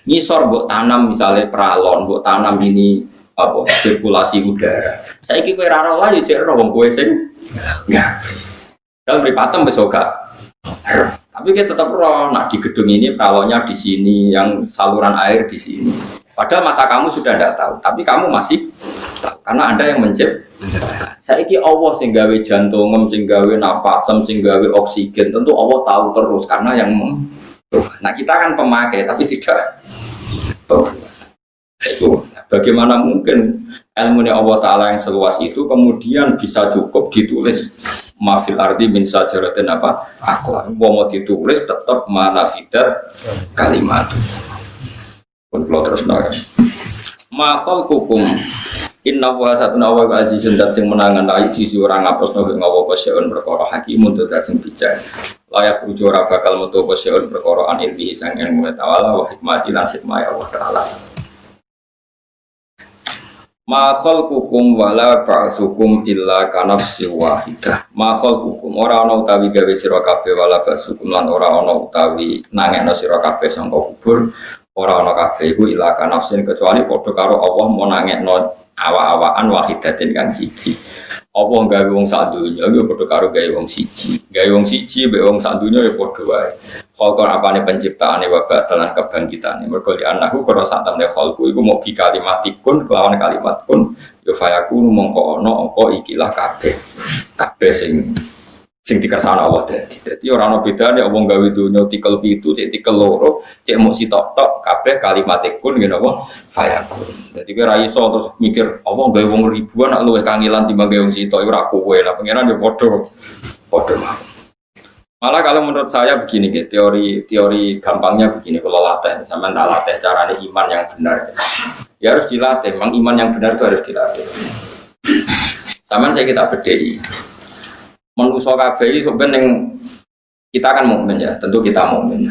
Ngisor mbok tanam misale pralon, mbok tanam ini apa sirkulasi udara. Saiki kowe ora ora ya jek ora wong kowe sing gawe. Dal mripatem wis ora. Tapi kita tetap roh, nah di gedung ini pralonnya di sini, yang saluran air di sini. Padahal mata kamu sudah tidak tahu, tapi kamu masih tahu karena Anda yang menciptakan. Saiki Allah sing gawe jantungem, sing gawe nafasem, sing gawe oksigen, tentu Allah tahu terus karena yang nah kita kan pemakai tapi tidak tahu. Itu bagaimana mungkin ilmu Allah Ta'ala yang seluas itu kemudian bisa cukup ditulis mafil ardi min sajaratin apa akla mau ditulis tetap manafidat kalimat pun kalau terus nanya makhluk hukum inna wa satuna wa azizun dat sing menangan ayat sisi orang ngapus nabi ngawa pasyaun perkara hakimun dat sing bijak layak rujuk ora bakal metu pasyaun perkara an ilmihi sang ilmu ta'ala wa hikmati lan hikmah Allah Ta'ala. Ma khalqukum wala ba'sukum illa kanafsin wahidah. Ma khalqukum ora ana utawi gawe sira kabeh wala ba'sukum lan ora ana utawi nangekno sira kabeh sangka kubur, ora ana kabeh iku illa kanafsin kecuali padha karo Allah mau nangekno awak-awakan wahidatin kang siji. Apa gawe wong sak donya yo padha karo gawe wong siji. Gawe wong siji mbek wong sak donya yo padha wae. Khalqan apane penciptaane wa ba'dalan kebangkitane. Mergo li annahu karo sak temne khalqu iku mau bi kalimatikun kelawan kalimat kun yo fayakunu mongko ana apa ikilah kabeh. Kabeh sing dikersane Allah dadi. Dadi ora ana bedane wong gawe donya tikel 7, cek tikel 2, cek mok sitok-tok kabeh kalimatikun ngene apa fayakun. Dadi kowe ora iso terus mikir apa gawe wong ribuan nak luwih kangelan timbang gawe wong sitok ora kowe. Lah pangeran yo padha mawon. Malah kalau menurut saya begini gitu, teori gampangnya begini kalau latih, sampai tak latih caranya iman yang benar, ya harus dilatih. Memang iman yang benar itu harus dilatih. Sama saya kita bedai, manusia kabeh sebenarnya kita kan mukmin ya, tentu kita mukmin.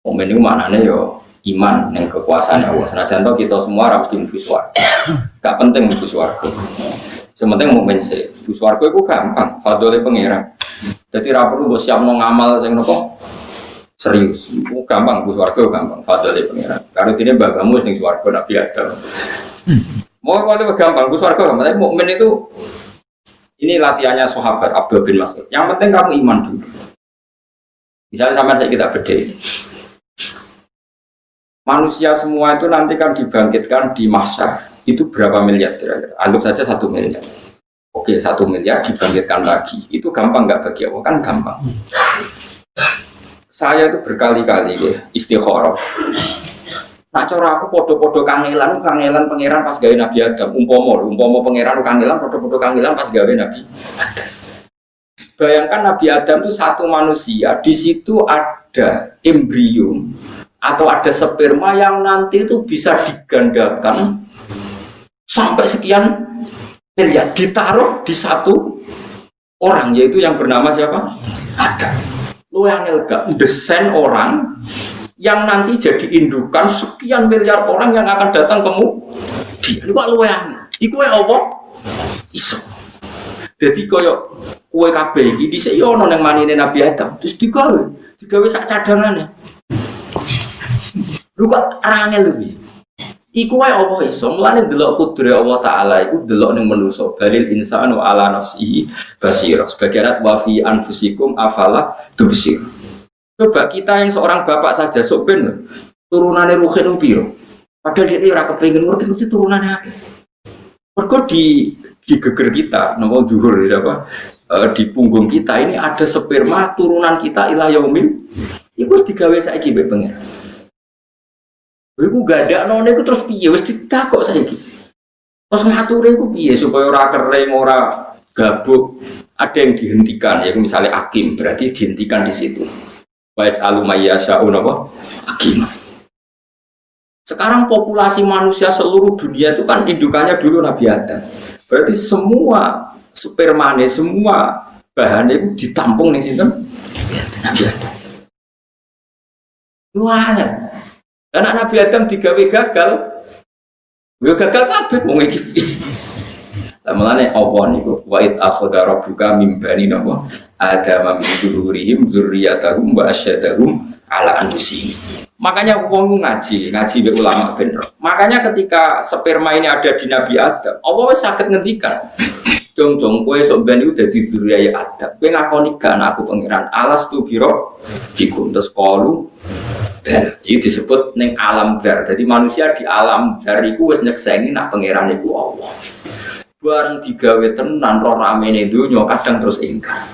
Mukmin itu maknanya yo iman yang kekuasaan Allah. Senajan toh kita semua harus mlebu swarga. Gak penting mlebu swarga. Sementing mukmin sih. Mlebu swarga itu gampang, fadhole pangeran. Jadi ra perlu mbok siapno ngamal sing nopo serius. Gampang Gus Warga gampang fadhile pengiran. Karo dene mbahmu ning swarga Nabi Adam. Mau kalau gampang Gus Warga, tapi mukmin itu ini latihannya sahabat Abdul bin Mas'ud. Yang penting kamu iman dulu. Misalnya sampai saya kita bedai. Manusia semua itu nanti kan dibangkitkan di mahsyar. Itu berapa miliar kira-kira? Anggap saja 1 miliar. Oke, 1 miliar dibangkitkan lagi. Itu gampang nggak bagi Allah? Kan gampang. Saya itu berkali-kali ya, istikharah. Nah, cara aku podo-podo kangelan pangeran pas gawe Nabi Adam. Umpomo pangeran kangelan podo-podo kangelan pas gawe Nabi Adam. Bayangkan Nabi Adam itu satu manusia. Di situ ada embrio atau ada sperma yang nanti itu bisa digandakan sampai sekian miliar ditaruh di satu orang, yaitu yang bernama siapa? Adam. Lu yang gak desain orang yang nanti jadi indukan sekian miliar orang yang akan datang kemudian. Ini kok lu yang iku apa? Iso. Jadi koyo kue kabeh iki dhisik yo ono nang manine Nabi Adam, terus digawe sak cadangane. Lu kok arangel lho. Iku wae apa iso? Mulane delok kudrat Allah taala iku delok ning manusa. Balil insanu ala nafsihi basira. Sebagian wa fi anfusikum afala tubsir. Coba kita yang seorang bapak saja sok ben turunane Ruhin piro. Padahal dia ora kepengin ngerti turunane akeh. Mergo di geger kita, napa dhuwur apa? Di punggung kita ini ada sperma turunan kita ila yaumil. Iku wis digawe saiki mbek pengen. Iku gadakno niku terus piye wis ditakok saiki. Terus ngature iku piye supaya ora kering, ora gabuk. Ada yang dihentikan, yaitu misalnya hakim, berarti dihentikan di situ. Wa alumayyasa'un apa? Hakim. Sekarang populasi manusia seluruh dunia itu kan indukannya dulu Nabi Adam. Berarti semua spermane, semua bahannya itu ditampung ning sinten? Nabi Adam. Luar. Karena Nabi Adam digawe gagal, yo gagal kabeh wong iki. Lah mulane apa niku? Wa id akhadha rabbuka min bani napa? Adama min dzurrihim dzurriyyatahum wa asyadahum ala anfusihim. Makanya wong ngaji be ulama bener. Makanya ketika sperma ini ada di Nabi Adam, Allah wis saged ngendikan. Jong-jong kowe sok ben iku dadi dzurriyyah Adam. Kowe ngakoni kan aku pangeran alas tu biro bikum terus qalu ini disebut neng alam dzar. Jadi manusia di alam dzar iku wis nyekseni nak pangeran iku Allah. Bareng digawe tenan roh ramene donya kadang terus ingkar.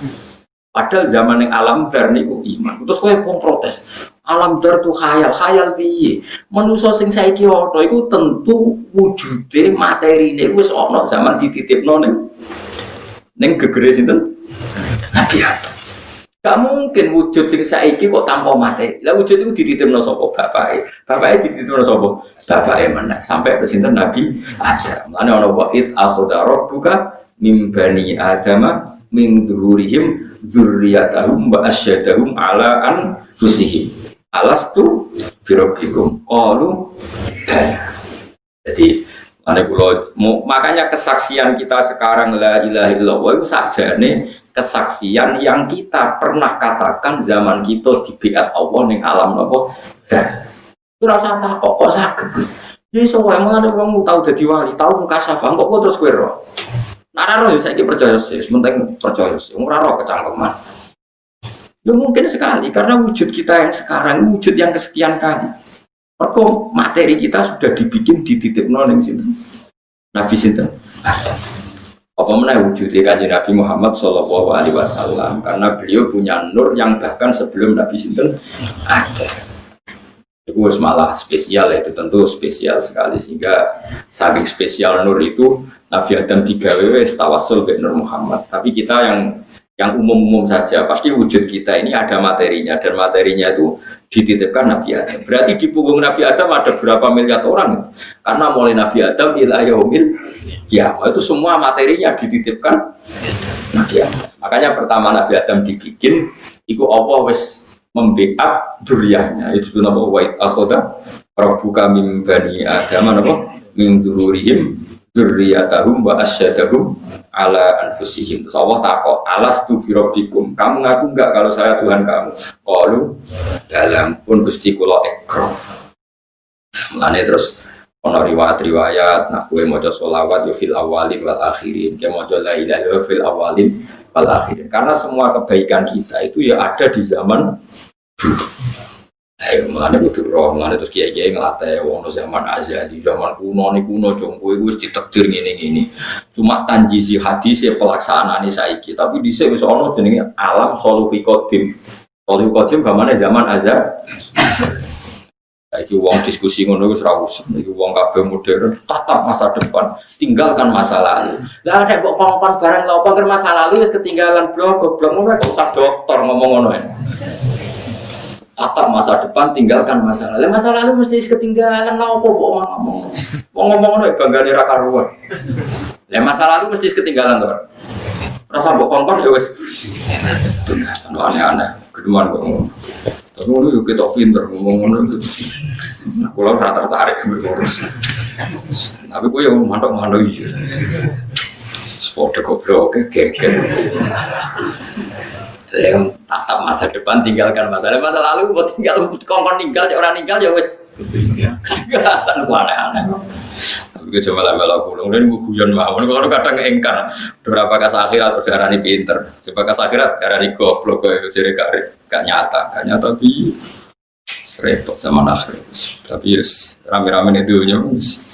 Padahal zaman neng alam dzar niku iman. Terus kowe pun protes. Alam dzar tuh khayal piye? Manusa sing saiki ana iku tentu wujude materine wis ana zaman dititipno ning gegere sinten? Nabi Adam. Gak mungkin wujud sing saiki kok tanpa materi. Lah wujud itu dititipno sapa bapake? Bapake dititipno sapa? Bapake meneh sampai ke sinten Nabi Adam. Lan ana wa id akhadha rabbuka mim bani adama min dzurrihim dzurriyyatahum wa asyadahum ala anfusihim. Alastu birabbikum qalu bala. Jadi makanya kesaksian kita sekarang la ilaha illallah itu sajane kesaksian yang kita pernah katakan zaman kita di biat Allah ning alam napa dan ora usah takok kok saged ya iso wae mulane wong tau dadi wali tau mukasafah kok terus kowe ro nek ora yo saiki percaya sih penting percaya sih ora ro kecangkeman ya mungkin sekali karena wujud kita yang sekarang wujud yang kesekian kali. Mergo materi kita sudah dibikin dititipno ning sini. Nabi sinten? Apa meneh wujude Kanjeng Nabi Muhammad sallallahu alaihi wasallam karena beliau punya nur yang bahkan sebelum Nabi sinten ada. Itu malah spesial itu tentu spesial sekali sehingga saking spesial nur itu Nabi Adam digawe wis tawassul be Nur Muhammad. Tapi kita yang umum-umum saja, pasti wujud kita ini ada materinya dan materinya itu dititipkan Nabi Adam. Berarti di punggung Nabi Adam ada berapa miliar orang? Karena mulai Nabi Adam ila yaumil ya, itu semua materinya dititipkan Nabi Adam. Makanya pertama Nabi Adam dibikin, itu Allah wis membackup dzurriyyahnya. Itu nama wa akhadha rabbuka min bani Adam min dzurrihim dzurriyyatahum wa asyadahum ala anfusihim. Terus Allah takok alastu birabbikum, kamu ngaku enggak kalau saya Tuhan kamu? Qalu dalam pun Gusti kula ikrar. Mulane terus ana riwayat nak kowe maca selawat ya fil awalin wal akhirin, kowe maca la ilaha illallah fil awalin wal akhirin. Karena semua kebaikan kita itu ya ada di zaman dulu. Ayo mulane kudu roh, mulane terus kiai-kiai nglatih wong zaman azali, zaman kuno jong kowe wis ditakdir ngene-ngene. Cuma tanjisi hadis ya pelaksanaane saiki, tapi dhisik wis ana jenenge alam solufi qadim. Solufi qadim gamane zaman azal. Saiki wong diskusi ngono wis ra usah. Iki wong kabeh modern, tatap masa depan, tinggalkan masa lalu. Lah nek mbok kongkon barang lha apa masa lalu wis ketinggalan blok goblok ngono kok usah dokter ngomong ngono. tatap masa depan, tinggalkan masa lalu. Masa lalu mesti ketinggalan lah, apa ngomong. Ngomong banggane ra karuan. Lah masa lalu mesti ketinggalan tuh. Rasa mbok kongkon ya wis. Aneh-aneh, kedeman kok ngomong. Ngono yo ketok pinter ngomong ngono. Kula ora tertarik ngurus. Tapi kowe yo mantuk-mantuk iki. Sepeda goblok geger. Yang tatap masa depan tinggalkan masa lalu buat tinggal kongkon tinggal orang tinggal ya wes tinggalan aneh-aneh tapi gue cuma lama-lama pulang dan gue guyon mau kalau kadang engkar berapa kas akhirat udah darani pinter coba kas akhirat darani goblok jadi gak nyata tapi serempet sama akhir tapi yes, rame-rame itu nyus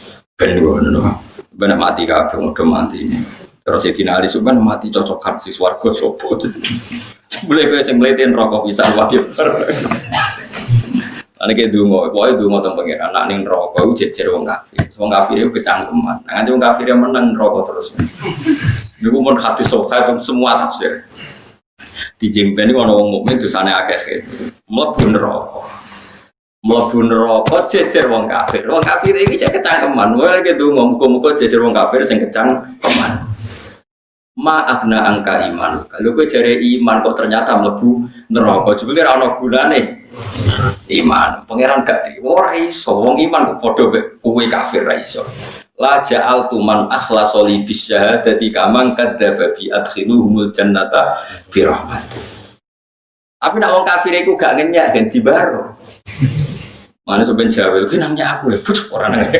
benar mati kabeh udah mati ini terus Sayyidina Ali Subhan mati cocokan si swarga sopo boleh gue sing mleten rokok bisa wae. Ane ke donga, pokoke donga teng pangeran nak ning neraka iku jejer wong kafir. Wong kafir iku kecangkeman. Nah nganti wong kafir meneng neraka terus. Niku mun hadis sahih semua tafsir. Di jengben iku ana wong mukmin dosane akeh. Mlebu neraka jejer wong kafir. Wong kafir iki cek kecangkeman. Wae ke donga muga-muga jejer wong kafir sing kecangkeman. Maafna angka iman. Kalau gue cari iman kok ternyata mlebu neraka. Jebule ora ana gunane. Iman, pangeran gak terima ora iso. Wong iman kok padha kowe kafir ra iso. La ja'altu man akhlasa li bisyahadati kaman kadzdzaba bi adkhiluhumul jannata bi rahmat. Tapi nek wong kafir iku gak ngenyak ganti baro. Mana sampeyan jawel ki namanya aku lho ora nang.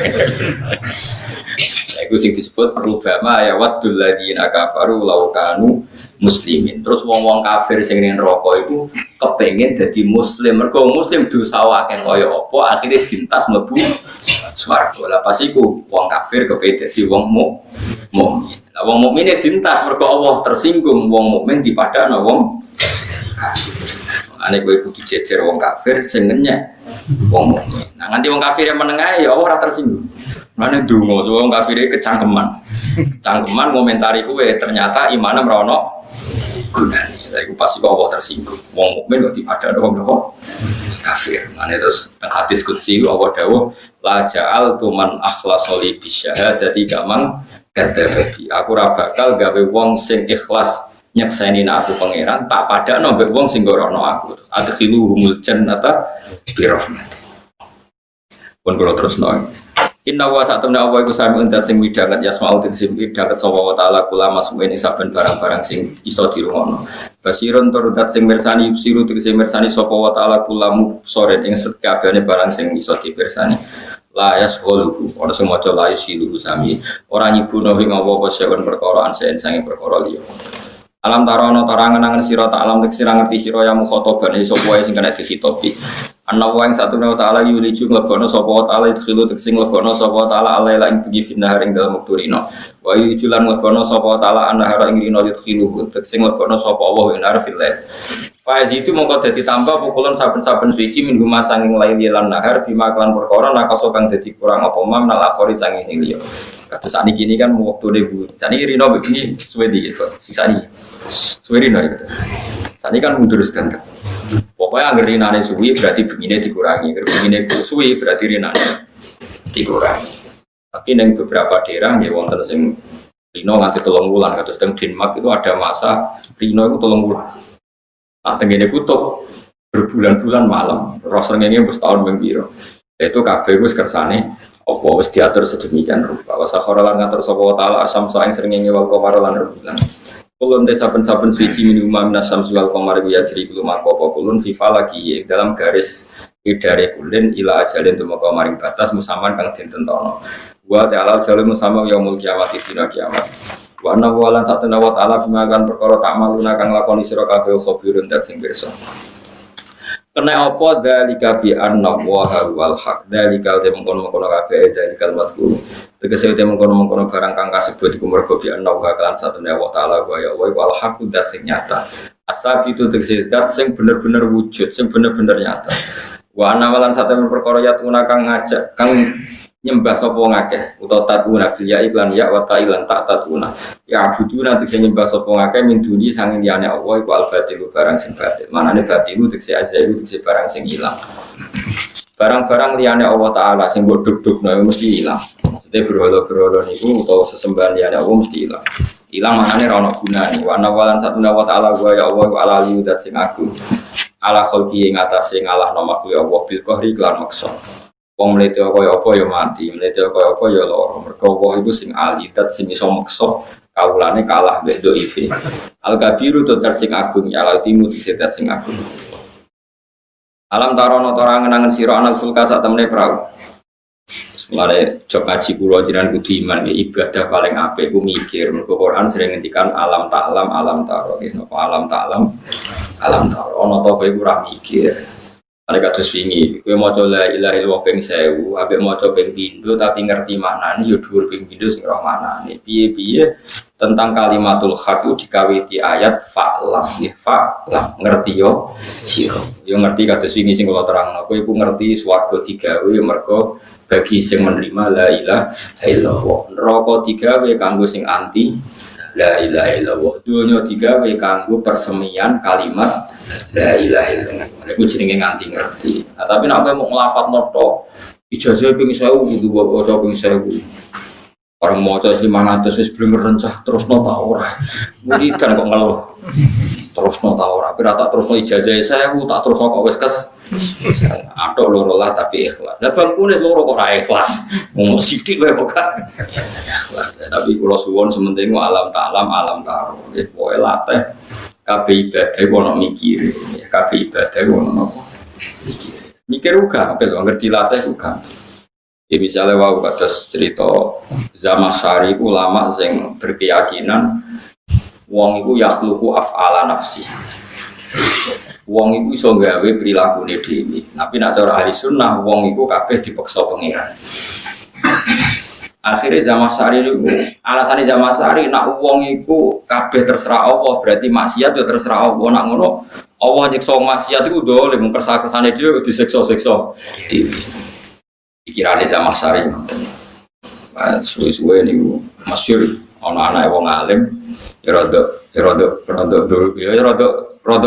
Itu sing disebut rubama ya waddul ladzina kafaru law kanu muslimin. Terus wong-wong kafir sing ning neraka iku kepengin dadi muslim. Mergo muslim dosa akeh kaya apa akhire dintas mlebu swarga. Lah pas iku wong kafir kepengin dadi wong mukmin. Lah wong mukmine dintas mergo Allah tersinggung, wong mukmin dipadana wong kafir. Ane kowe kudu jejer wong kafir sing ngenyek wong mukmin. Nah nganti wong kafir yang menengah ya ora tersinggung. Mane donga wong kafir iki kecangkeman. Cangkeman komentari kowe ternyata imane merono gunane. Lah iku pasti Allah tersinggung. Wong mukmin kok dipadani wong kafir. Mane terus teng hadis qudsi Allah dawuh la ja'altu man akhlasa li bisyahadati kamang kadzabi. Aku ora bakal gawe wong sing ikhlas nyekseni aku pangeran tak padakno mbek wong sing gorono aku. Terus adkhiluhumul jannata bi rahmat. Pun kula terusno. Inna wa satamna Allah iku sami undat sing widanget yasmaul tinsim widanget sapa wa taala kula masmuene saben barang-barang sing iso dirungono. Basirun turudat sing mirsani siru tegese mirsani sapa wa taala kula mubsoren ing sekabehane barang sing iso dipirsani. La yashghuluhu ora sing maca la yusiluhu sami ora nyibuno ing apa-apa sing perkara ansen sange perkara liya. Alam tarono tarangan-angan sira ta alam tek sira ngerti sira ya mukhotoban iso wae sing kena dihitopi. Ana wae satu wa taala yuliju nglebono sapa wa taala khilu tek sing nglebono sapa wa taala alaila ing bengi finahar ing dalem wektu rino. Wa yuliju lan nglebono sapa wa taala anahara ing rino khilu tek sing nglebono sapa Allah ing nar fil lail. Faiz itu mongko dadi tambah pukulan saben-saben suci minggu masanging lail lan nahar bima kan perkara nakaso kang dadi kurang apa mam nal akhori sanging liya. Kados sakniki ini kan wektu debu. Sakniki rino begini suwe iki kok. Sisani suwe rino iki. Sakniki kan mundur sedanten. Pokoknya agar rinane suwi berarti begini dikurangi, agar begini suwi berarti rinane dikurangi. Tapi neng beberapa daerah ya wonten sing rino nganti 3 wulan. Kados teng Denmark itu ada masa rino itu 3 wulan. Nah, tengene kutub berbulan-bulan malam, rasane wis tahun ping pira. Itu kabeh wis kersane apa wis diatur sedemikian rupa. Wa sakhara lan ngatur sapa taala asam saing srengenge wal qamar lan rembulan. Kulun saben-saben suci min umam nasam wal qamar ya jri kulo mako apa kulun fi falaki dalam garis idare kulin ila ajalin tumeka maring batas musaman kang dintentono. Wa ta'ala jalul musama yaumul kiamat dina kiamat. Wa anna walan satana wa ta'ala bimakan perkara tak maluna kang lakoni sira kabeh khabirun dat sing pirsa. Kena apa dalika bi anna wa wal haq dalika te mengkono-mengkono kabeh dalikal mazkur. Tegese te mengkono-mengkono barang kang kasebut iku mergo bi anna wa kan satana wa ta'ala wa ya wal haq dat sing nyata. Asab itu tegese dat sing bener-bener wujud, sing bener-bener nyata. Wa ana walan satemene perkara yatuna kang ngajak kang nyembah sapa ngakeh utawa tatuna bil ya iklan ya wa ta'ilan tak tatuna ya abuduna tegese nyembah sapa ngakeh min duni sanging liyane Allah iku al-batil barang sing batil manane batil tegese azairu tegese barang sing ilang barang-barang liyane Allah taala sing mbok duk-dukno mesti ilang maksudnya berhala-berhala niku utawa sesembahan liyane Allah mesti ilang manane ra ono gunane wa nawalan satuna wa taala wa ya Allah wa ala liudat sing agung ala khalqi ing atase ngalahno makhluk Allah bil qahri lan maksa. Wong mlete kaya apa ya mati, mlete kaya apa ya lara. Mergo Allah iku sing alidat sing iso meksa kawulane kalah mbek dhaife. Al-Kabiru dodar sing agung ya al-Azimu disedat sing agung. Alam tarono tora ngenangen sira anal fulka sak temene prau. Mulane jog ngaji kula jenengan kudu iman ibadah paling apik ku mikir. Mergo Quran sering ngendikan alam ta'lam alam taro. Nggih napa alam ta'lam alam taro. Ana ta kowe ora mikir. Ada kados wingi, kowe maca la ilaha illallah ping 1000, ambek maca ping pindho tapi ngerti maknane ya dhuwur ping pindho sing roh maknane. Piye-piye tentang kalimatul haq dikawiti ayat fa'lam, nggih fa'lam, ngerti yo sira. Yo ngerti kados wingi sing kula terangno, kowe iku ngerti swarga digawe mergo bagi sing menerima la ilaha illallah. Neraka digawe kanggo sing anti la ilaha illallah. Dunya digawe kanggo persemian kalimat la ilaha illallah. Iku jenenge nganti ngerti. Nah, tapi nek mau nglafadzno tok ijazah ping 1000 kudu waca ping 1000. Orang maca 500 wis belum rencah terusno ta ora. Wiridan kok ngeluh. Terusno ta ora. Tapi ra tak terusno ijazah 1000 tak terusno kok wis kes. Atok loro lah tapi ikhlas. Lah bangkune loro kok ora ikhlas. Ngomong sithik wae kok gak ikhlas. Tapi kula suwun sementing alam ta'lam alam taro. Nggih pokoke latih kabeh ibadah ono mikir. Ya kabeh ibadah ono napa? Mikir uga apik lho ngerti latih uga. Ya misalnya wau kados cerita Zamakhsyari ulama sing berkeyakinan wong iku yakhluqu af'ala nafsi. Wong iku iso gawe prilakune dhewe. Tapi nek cara ahli sunnah wong iku kabeh dipaksa pengiran. Akhirnya Zamakhsyari niku alasane Zamakhsyari nek wong iku kabeh terserah Allah berarti maksiat ya terserah Allah. Nek ngono Allah nyiksa maksiat iku dolim mung kersa-kersane dhewe disiksa-siksa dhewe. Pikirane Zamakhsyari. Suwe-suwe niku masyhur ana anake wong alim ya rada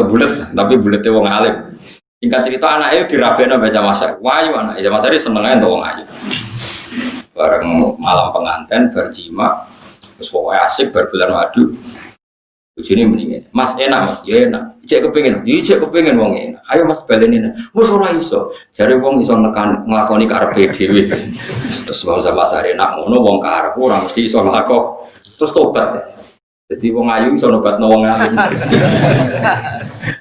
bulet tapi bulete wong alim. Singkat cerita anake dirabekno mbek Zamakhsyari. Wayu anake Zamakhsyari senenge wong ayu. Bareng malam pengantin berjima terus pokoknya asik berbulan madu ujine mendingin mas enak mas ya enak cek kepengin iya cek kepengin wong enak ayo mas baleni mus ora iso jare wong iso nekan nglakoni karepe dhewe terus wong Zamakhsyari enak ngono wong karep ora mesti iso nglakoni terus tobat jadi wong ayu iso nobatno wong alim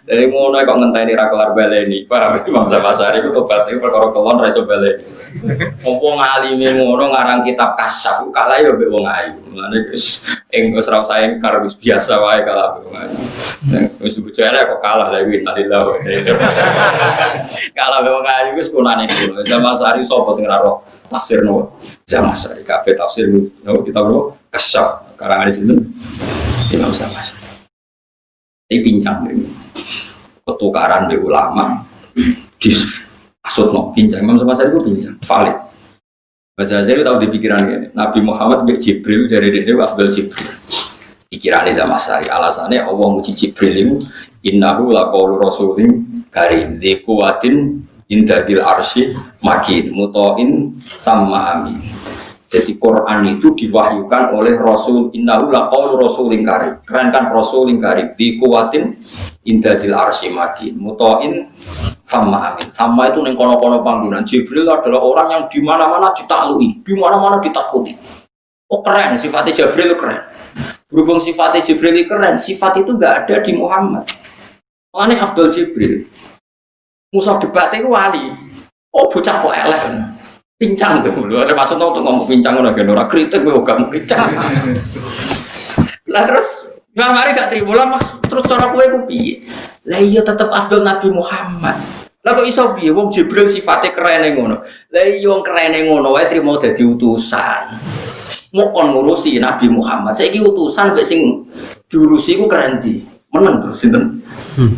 dari ngono kok ngenteni ra kelar baleni paham Imam Zamakhsyari ku tobat iku perkara kelon ra iso baleni opo ngalime ngono ngarang kitab kasyaf kalah ya mbek wong ayu mulane wis wis ra usah engkar wis biasa wae kalah mbek wong ayu wis bojone kok kalah lha wis nalillah kalah mbek wong ayu wis kunane Zamakhsyari sapa sing ra roh tafsir no Zamakhsyari kabeh tafsir no kitab no kasyaf karangan di situ Imam Zamakhsyari ini pincang ini pertukaran di ulama di asutno pincang Imam Zamakhsyari itu pincang valid bahasa saya tahu di pikiran ini Nabi Muhammad mbek Jibril dari dia afdal Jibril pikiran Zamakhsyari alasannya Allah muji Jibril itu innahu laqaulu rasulin karim dzi quwwatin indadil arsy makin mutain sama amin. Jadi Quran itu diwahyukan oleh Rasul innahu laqaulu rasulin karim. Keren kan rasulin karim dzi quwwatin indadil arsy makin mutain sama amin. Sama itu ning kono-kono panggonan. Jibril adalah orang yang di mana-mana ditaklui, di mana-mana ditakuti. Oh keren, sifatnya Jibril keren. Berhubung sifatnya Jibril keren, sifat itu enggak ada di Muhammad. Lane Abdul Jibril. Musa debat itu wali. Oh bocah kok elek. Pincang tuh. Lho maksudnya untuk ngomong pincang ngono gen ora kritik kowe gak pincang. Lah terus Imam Mari gak terima lah Mas. Terus cara kowe ku piye? Lah iya tetep Abdul Nabi Muhammad. Lah kok iso piye wong Jibril sifate kerene ngono. Lah iya wong kerene ngono wae trimo dadi utusan. Mau kon ngurusi Nabi Muhammad. Saiki utusan mek sing diurusi ku keren di. Meneng terus sinten?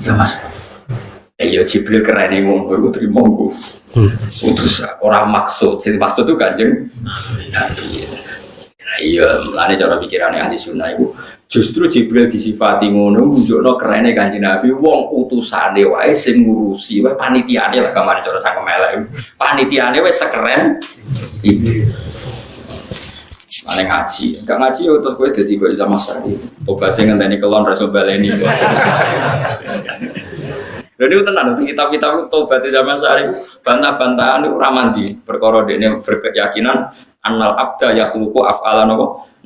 Zamakhsyari. Iya Jibril keren nih wong iku trimo ku. Utus orang maksud, jadi maksud itu Kanjeng Nabi. Iya, mulane cara pikirane ahli sunnah iku justru Jibril disifati ngono nunjukno kerene Kanjeng Nabi wong utusane wae sing ngurusi wae panitiane lah gamane cara cangkem elek. Panitiane wis sekeren itu. Mane ngaji, enggak ngaji yo terus kowe dadi kok sama sekali. Obate ngenteni kelon ra iso baleni. Lha niku tenan kitab-kitab tobat zaman sari bantah-bantahan niku ra mandi perkara dekne berkeyakinan annal abda yakhluqu af'alan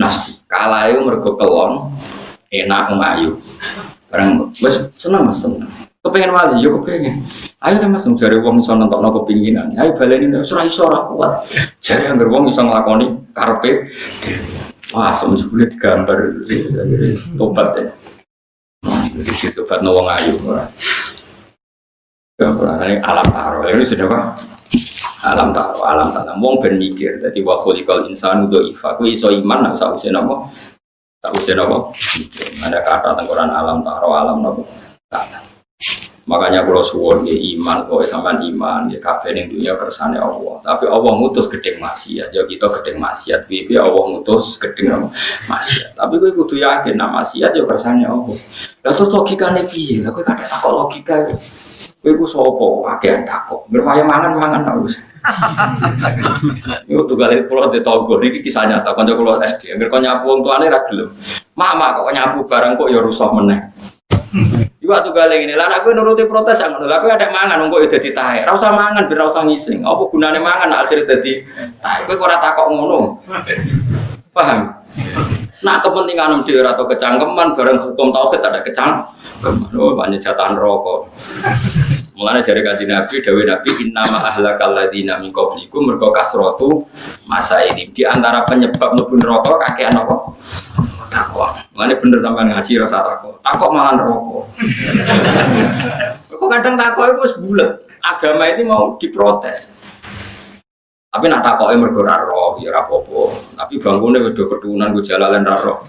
nafsi. Kalae mergo kelon enak ngayu. Barang wis seneng Mas seneng. Kepengin wali yo kepengin. Ayo ta Mas jare wong iso nentokno kepinginan. Ayo baleni ora iso ora kuat. Jare anggere wong iso nglakoni karepe. Wah, semuanya digambar tobat ya. Jadi tobat no wong ayu ora. Alam taro ini sudah apa? Alam taro. Wong ben mikir. Jadi wa khuliqal insanu dhaifa. Kuwi iso iman nek sak usen apa? Sak usen apa? Ada kata tengkoran alam taro, alam napa? Makanya kalau suwon ya iman, kok sampean iman ya kabeh ning dunya kersane Allah. Tapi Allah ngutus gedeng maksiat. Ya kita gedeng maksiat. Piye Allah ngutus gedeng maksiat. Tapi kowe kudu yakin nek maksiat ya kersane Allah. Lah terus logikane piye? Lah kowe kadang takok logika ya. Kowe ku sapa? Akehan takok. Berwaya mangan tak wis. Iku tugale kula ditonggo niki kisah nyata kanca kula SD. Angger kok nyapu wong tuane ra gelem. Mama kok nyapu barang kok ya rusak meneh. Iku tugale ngene. Lah nek kowe nuruti protes ya ngono. Lah kowe ada mangan wong kok ya dadi tahe. Ra usah mangan ben ra usah ngising. Apa gunane mangan akhire dadi tahe. Kowe kok ora takok ngono. Paham? Nah kepentingan dhewe atau kecangkeman bareng hukum tauhid ada kecangkeman. Oh banyak jatahan rokok. Mulane jare Kanjeng Nabi dawuh Nabi innama ahlakal ladzina min qablikum mergo kasratu masa ini di antara penyebab mlebu neraka kakean apa? Takwa. Mulane bener sampean ngaji rasa takwa. Takwa malah rokok. Kok kadang takwa itu wis bulet. Agama ini mau diprotes. Tapi nak takoke mergo ra roh ya ora apa-apa. Tapi bangkune wis do keturunan go jalalen ra roh.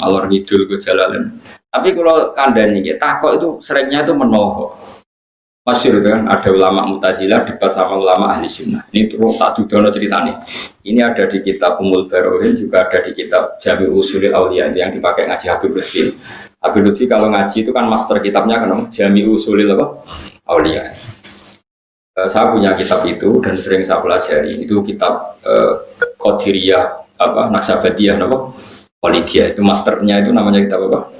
Alor ngidul go jalalen. Tapi kalau kandhani iki takok itu seringnya itu menoho. Masyhur kan ada ulama Mu'tazilah debat sama ulama ahli sunnah. Ini terus tak dudono ceritane. Ini ada di kitab Ummul Barohin juga ada di kitab Jami' Ushulil Auliya yang dipakai ngaji Habib Lutfi. Habib Lutfi kalau ngaji itu kan master kitabnya kan Jami' Ushulil Auliya. Saya punya kitab itu dan sering saya pelajari. Itu kitab Qadiriyah Naqsabandiyah Walidiyah. Itu masternya itu namanya kitab apa?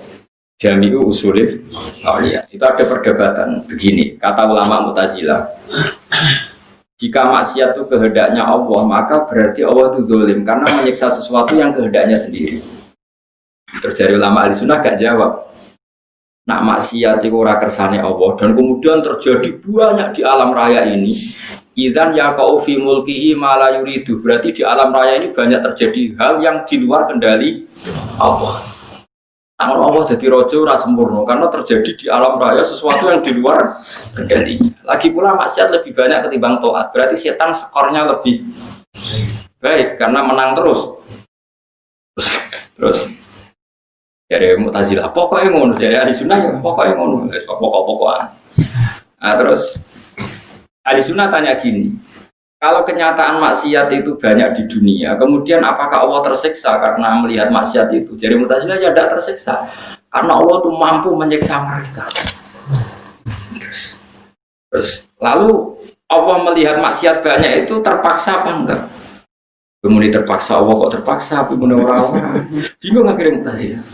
Jami'u Ushulil Auliya. Itu ada perdebatan begini, kata ulama Mu'tazilah. Jika maksiat itu kehendaknya Allah, maka berarti Allah itu zalim karena menyiksa sesuatu yang kehendaknya sendiri. Terus dari ulama Ahlussunnah gak jawab. Nak maksiat itu ora kersane Allah dan kemudian terjadi banyak di alam raya ini. Idzan yaqau fi mulkihi ma la yuridu. Berarti di alam raya ini banyak terjadi hal yang di luar kendali Allah. Kalau Allah jadi rojo ora sempurna karena terjadi di alam raya sesuatu yang di luar kendalinya. Lagi pula maksiat lebih banyak ketimbang taat. Berarti setan skornya lebih baik karena menang terus. Terus dari Mu'tazilah pokoknya ngono, dari ahli sunnah ya pokoknya ngono, pokok-pokokan. Nah terus ahli sunnah tanya gini. Kalau kenyataan maksiat itu banyak di dunia, kemudian apakah Allah tersiksa karena melihat maksiat itu? Jadi Mu'tazilah ya tidak tersiksa, karena Allah itu mampu menyiksa mereka. Terus lalu Allah melihat maksiat banyak itu terpaksa apa enggak? Kemudian terpaksa Allah kok terpaksa, kemudian orang bingung akhirnya Mu'tazilah.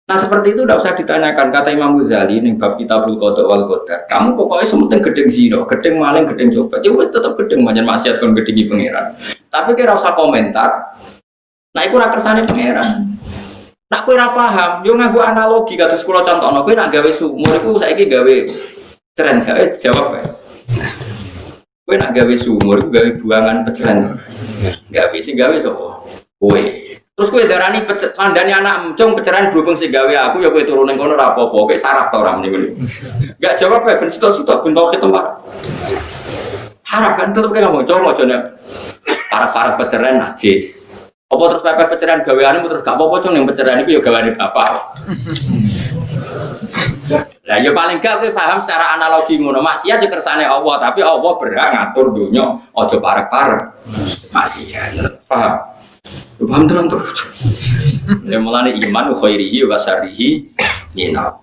Nah seperti itu tidak usah ditanyakan, kata Imam Ghazali nih bab Kitabul Qada wal Qadar. Kamu pokoknya sementing gedeng zina, gedeng maling, gedeng coba. Ya wes tetap gedeng banyak maksiat kon gedengi pangeran. Tapi kira usah komentar. Nah iku ora kersane pangeran. Nak kowe ora paham, yo nganggo analogi kados kula contohno. Kowe nak gawe sumur iku saiki gawe ceren gawe jawab ya. Kowe nak gawe sumur iku gawe buangan peceren. Gawe sing gawe sapa? Kowe. Terus kowe darani kandhane anak emcung peceran berhubung sing gawe aku ya kowe turun ning kono ora apa-apa. Kowe sarap ta ora mrene. Enggak jawab ya ben sitok-sitok ben tau ketempat. Harap kan tetep kaya ngomong aja nek para peceran najis. Apa terus pepe peceran gaweanmu terus gak apa-apa cung ning peceran iku ya gaweane bapak. Lah ya paling gak kowe paham secara analogi ngono. Maksiat yo kersane Allah, tapi Allah berhak ngatur donya aja parek-parek. Maksiat. Paham? Paham terus. Ya mulane iman khairihi wa syarrihi minallah.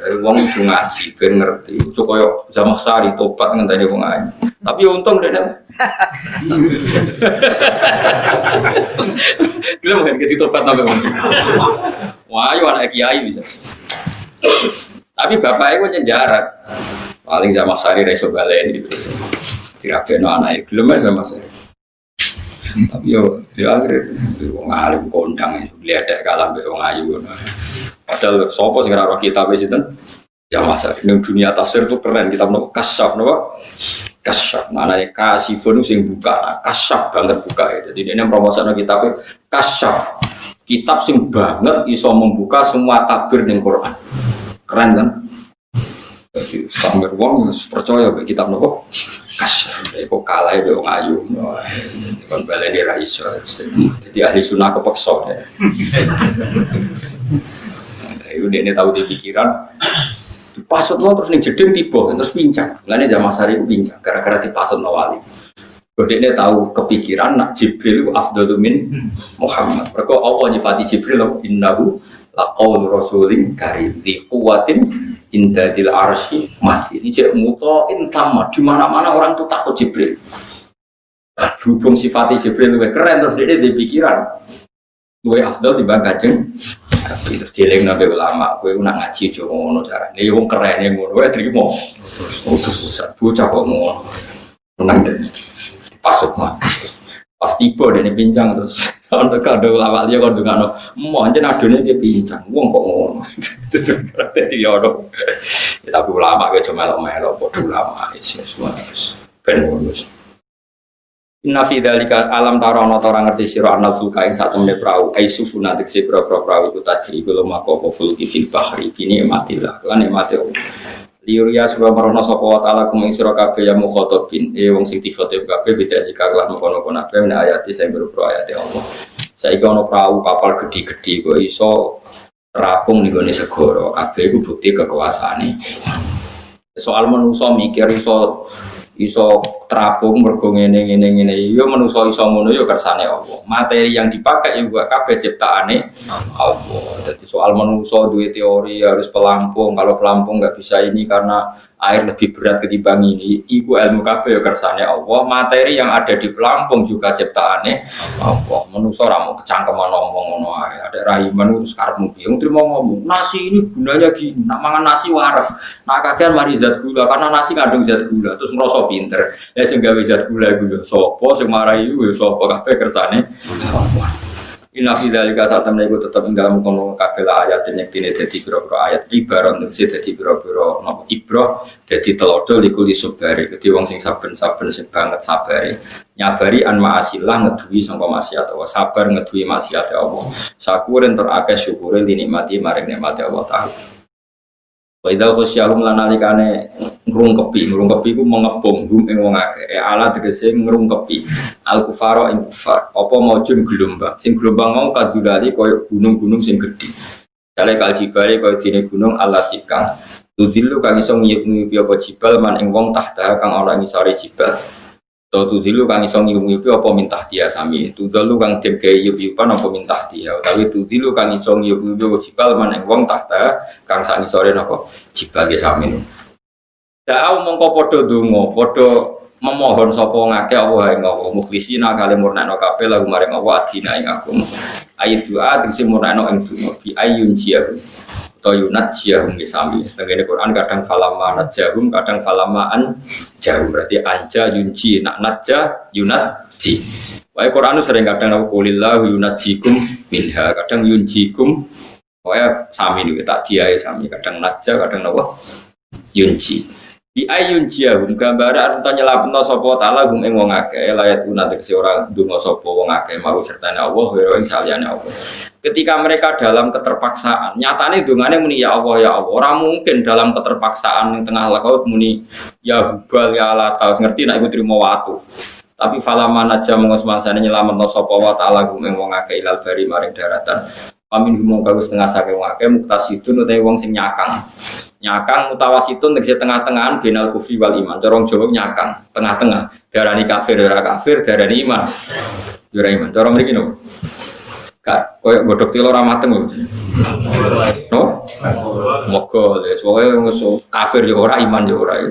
Wong itu ngaji ben ngerti. Ojo koyo Jamak Sari tobat ngenteni wong ayu. Tapi untung dene. Gelem kan gitu tobat nang wong. Wah, ayo anak kiai bisa. Tapi bapaknya kok nyejarat. Paling Jamak Sari ra iso baleni gitu. Dirabeno anake gelem sama saya. Tapi yo akhirnya wong alim kondang lihat kalah mbek wong ayu ngono. Padahal sapa sing ora kitab sinten? Ya masa ning dunia tafsir itu keren kitab nopo kasyaf nopo? Kasyaf. Manane kasifun sing buka, kasyaf banget buka. Jadi ini promosane kitab kasyaf. Kitab sing banget iso membuka semua takbir ning Quran. Keren kan? Jadi sambil wong percaya mbek kitab nopo? Kasyaf. Kok kalah mbek wong ayu. Kon baleni ra iso. Jadi ahli sunnah kepeksa. Itu dia tahu di pikiran dipasut lo terus nih jeding tiba terus pincang. Lainnya Jamak Sari itu pincang gara-gara dipasut lo wali. Dia tahu kepikiran nak Jibril itu afdalu min Muhammad. Mereka Allah nyifati Jibril innahu laqaul rasulin karim di quwwatin indadil arsy mati. Ini cek mutoin tamat di mana-mana orang tuh takut Jibril. Berhubung sifati Jibril lebih keren terus dia pikiran luwe afdal dibanding Kanjeng Nabi. Terus dieling nabe ulama, kowe nak ngaji aja ngono carane. Ya wong kerene ngono wae trimo. Terus bocah kok ngono. Menang deh. Pasuk mah. Pas tiba dene pincang terus ono kado ulama liya kok ndongakno. Mo anjen adone dia pincang. Wong kok ngono. Dadi yo ono. Tapi ulama kowe aja melok-melok padha ulama wis ben ngono. Inna fi dzalika alam tarono orang ngerti sira anal fulka ing sak temne prau aisufuna tekse prau iku tajri kulo mako fulki fil bahri bini matillah kan nikmate liuria sebab marono sapa wa taala kum ing sira kabeh ya mukhatabin wong sing dikhatib kabeh beda jika lan kono-kono kabeh nek ayati sing berupa ayate Allah saiki ana prau kapal gedhi-gedhi kok iso terapung ning gone segara kabeh iku bukti kekuasaane soal manusa mikir iso terapung mergo ngene ya manusa iso ngono ya kersane Allah. Materi yang dipakai juga kabeh ciptaane Allah. Jadi soal manusa duwe teori harus pelampung, kalau pelampung enggak bisa ini karena air lebih berat ketimbang ini. Iku ilmu kabeh ya kersane Allah. Materi yang ada di pelampung juga ciptaane Allah. Manusa ora mau kecangkeman ngomong ngono ae. Ada rahiman terus karepmu piye? Trimo ngomong, nasi ini gunanya gini. Nak mangan nasi wareg. Nak kakean mari zat gula karena nasi kandung zat gula terus ngrasa pinter. Ya sing gawe zat gula iku yo sapa sing marahi yo sapa kabeh kersane Allah. Inna fi dzalika satamna iku tetep ing dalem kono kabeh ayat nyektine dadi pira-pira ayat ibarat nek dadi pira-pira napa ibrah dadi telodo liku disubari dadi wong sing saben-saben sing banget sabare nyabari an ma'asillah ngeduwi sangka maksiat Allah sabar ngeduwi maksiat Allah sakuren tur akeh syukure dinikmati maring nikmate Allah taala. Wa idza khasyahum lanalikane ngrungkepi ku mengepung ing wong akeh ala tegese ngrungkepi al kufara ing kufar apa maujun gelombang sing gelombang mau kadulali koyo gunung-gunung sing gedhe dale kaljibale koyo dene gunung alatikang tuzilu kang iso ngiyup-ngiyupi apa jibal man ing wong tahta kang ana ing sare jibal tuzilu kang iso ngiyup-ngiyupi apa mintah dia sami tuzilu kang den gawe yup-yupan apa mintah dia utawi tuzilu kang iso ngiyup-ngiyupi apa jibal man ing wong tahta kang sak isore napa jibal ge sami. Da'au mongko padha donga, padha memohon sapa ngake Allah ing Allah mukhlisina kale murnakno kabeh lagu maring Allah adina ing agama. Ayat doa tegese murnakno ing donga bi ayun jiyah utawa yunat jiyahum sami. Tengene Quran kadang falama najahum kadang falamaan jahum berarti anja yunji nak najah yunat ji. Wae Quran sering kadang aku qulillahu yunatjikum minha kadang yunjikum wae sami niku tak diae sami kadang najah kadang napa yunji. Bi ayun jiyahum gambara arep nyelapno sapa taala gum ing wong akeh layat una tegese ora ndonga sapa wong akeh mau sertane Allah wa ing saliyane Allah. Ketika mereka dalam keterpaksaan, nyatane dongane muni ya Allah ora mungkin dalam keterpaksaan ning tengah laut muni ya hubal ya lata ngerti nek iku trimo watu. Tapi falama naja mengos masane nyelametno sapa wa taala gum ing wong akeh ilal bari maring daratan. Pamin humong kau setengah saking wake muktasidun utawi wong sing nyakang. Nyakang mutawasitun tegese tengah-tengahan binal kufri wal iman. Corong Jawa nyakang, tengah-tengah. Darani kafir, ora kafir, darani iman. Ora iman. Corong mriki no. Kak koyo godhog tilo ora mateng lho. No? Mogol ya, soalnya kafir ya ora, iman ya ora.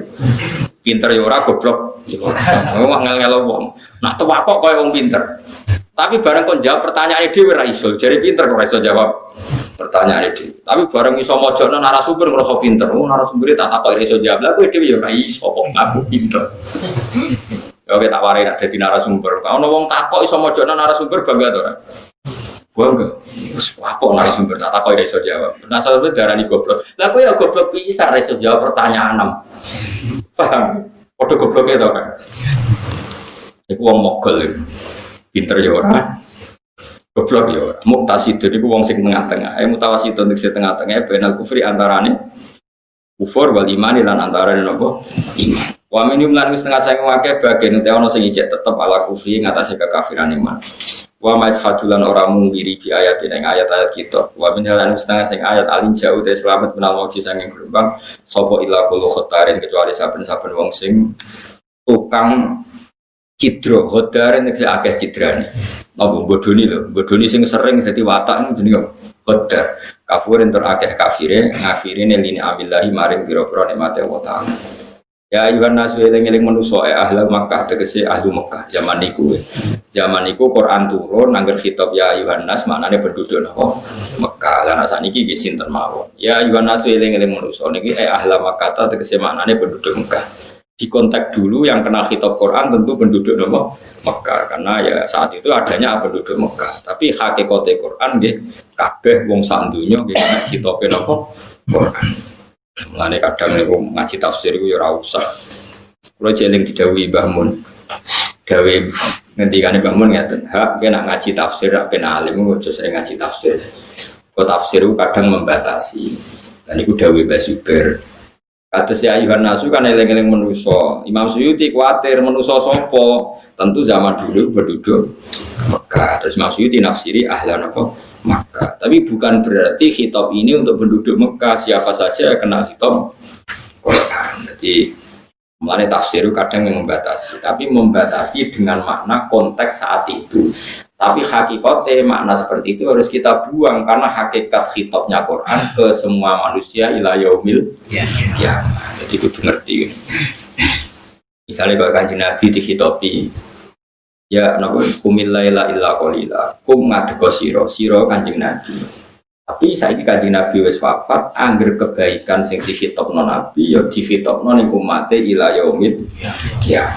Pinter ya ora, goblok ya ora. Wong ngel-ngel wong. Nak tewakok koyo wong pinter. Tapi bareng kon jawab pertanyaan dhewe ora iso. Jare pinter kok ora iso jawab pertanyaan dhewe. Tapi bareng iso mojokno narasumber ngrasa pinter. Oh narasumber tak takok iso jawab. Lah kowe dhewe ya ora iso kok ngaku pinter. Ya tak warai nak dadi narasumber. Kalau wong takok iso mojokno narasumber bangga to ora? Bangga. Wis apa narasumber tak takok iso jawab. Narasumber darani goblok. Lah kowe ya goblok pisan ora iso jawab pertanyaan 6. Paham? Padha gobloke to kan. Iku wong mogol iki. Pinter ya ora, goblok ya ora. Muktasidun iku wong sing tengah-tengah. Mutawasidun sing tengah-tengah benal kufri antarane kufur wal iman lan antarane napa? Iman. Wa minhum lan wis tengah saking akeh bagian te ana sing ijek tetep ala kufri ngatasé kekafiran iman. Wa majhadulan ora mungkiri bi ayat ing ayat-ayat kita. Wa minhum lan wis tengah sing ayat alin jauh te selamat menal mauji saking gelombang sapa ila kullu khotarin kecuali saben-saben wong sing tukang cidro, hodaren nek akeh cidrane. Napa bodoni lho, bodoni sing sering dadi watak jenenge hodar. Kafur entur akeh kafire, ngafirine lini amillahi maring pira-pira nikmate Allah Taala. Ya ayuhan nasu eling-eling manusa ahli Makkah tegese ahli Makkah zaman niku. Zaman niku Quran turun angger khitab ya ayuhan nas maknane penduduk napa Makkah. Lah saniki nggih sinten mawon. Ya ayuhan nasu eling-eling manusa niki ahli Makkah tegese maknane penduduk Makkah. Di kontak dulu yang kenal khitab Quran tentu penduduk Mekah karena ya saat itu adanya penduduk Mekah. Tapi hakikate Quran nggih kabeh wong sak donya nggih khitabe napa Quran. Mulane kadang niku ngaji tafsir iku ya ora usah. Kula jeling didhawuhi Mbah Mun. Gawe ngendikane Mbah Mun ngaten, "Hak nek ngaji tafsir rak ben alim ojo sering ngaji tafsir." Kok tafsir itu kadang membatasi. Dan iku dawuh Mbah Zubair. Kados ya ayuhan nasu kan eling-eling manusa. Imam Suyuti kuwatir manusa sapa? Tentu zaman dulu penduduk Mekah. Terus Imam Suyuti nafsiri ahlan apa? Mekah. Tapi bukan berarti khitab ini untuk penduduk Mekah, siapa saja kena khitab Quran. Jadi mulai tafsir kadang yang membatasi, tapi membatasi dengan makna konteks saat itu. Tapi hakikatnya makna seperti itu harus kita buang karena hakikat khitabnya Quran ke semua manusia ila yaumil ya. Jadi kudu ngerti. Misalnya kalau Kanjeng Nabi dikhitabi ya napa kumil laila illa qalila. Kum ngadego sira Kanjeng Nabi. Tapi saiki Kanjeng Nabi wis wafat, angger kebaikan sing dikhitabno Nabi ya dikhitabno ning umate ila yaumil ya.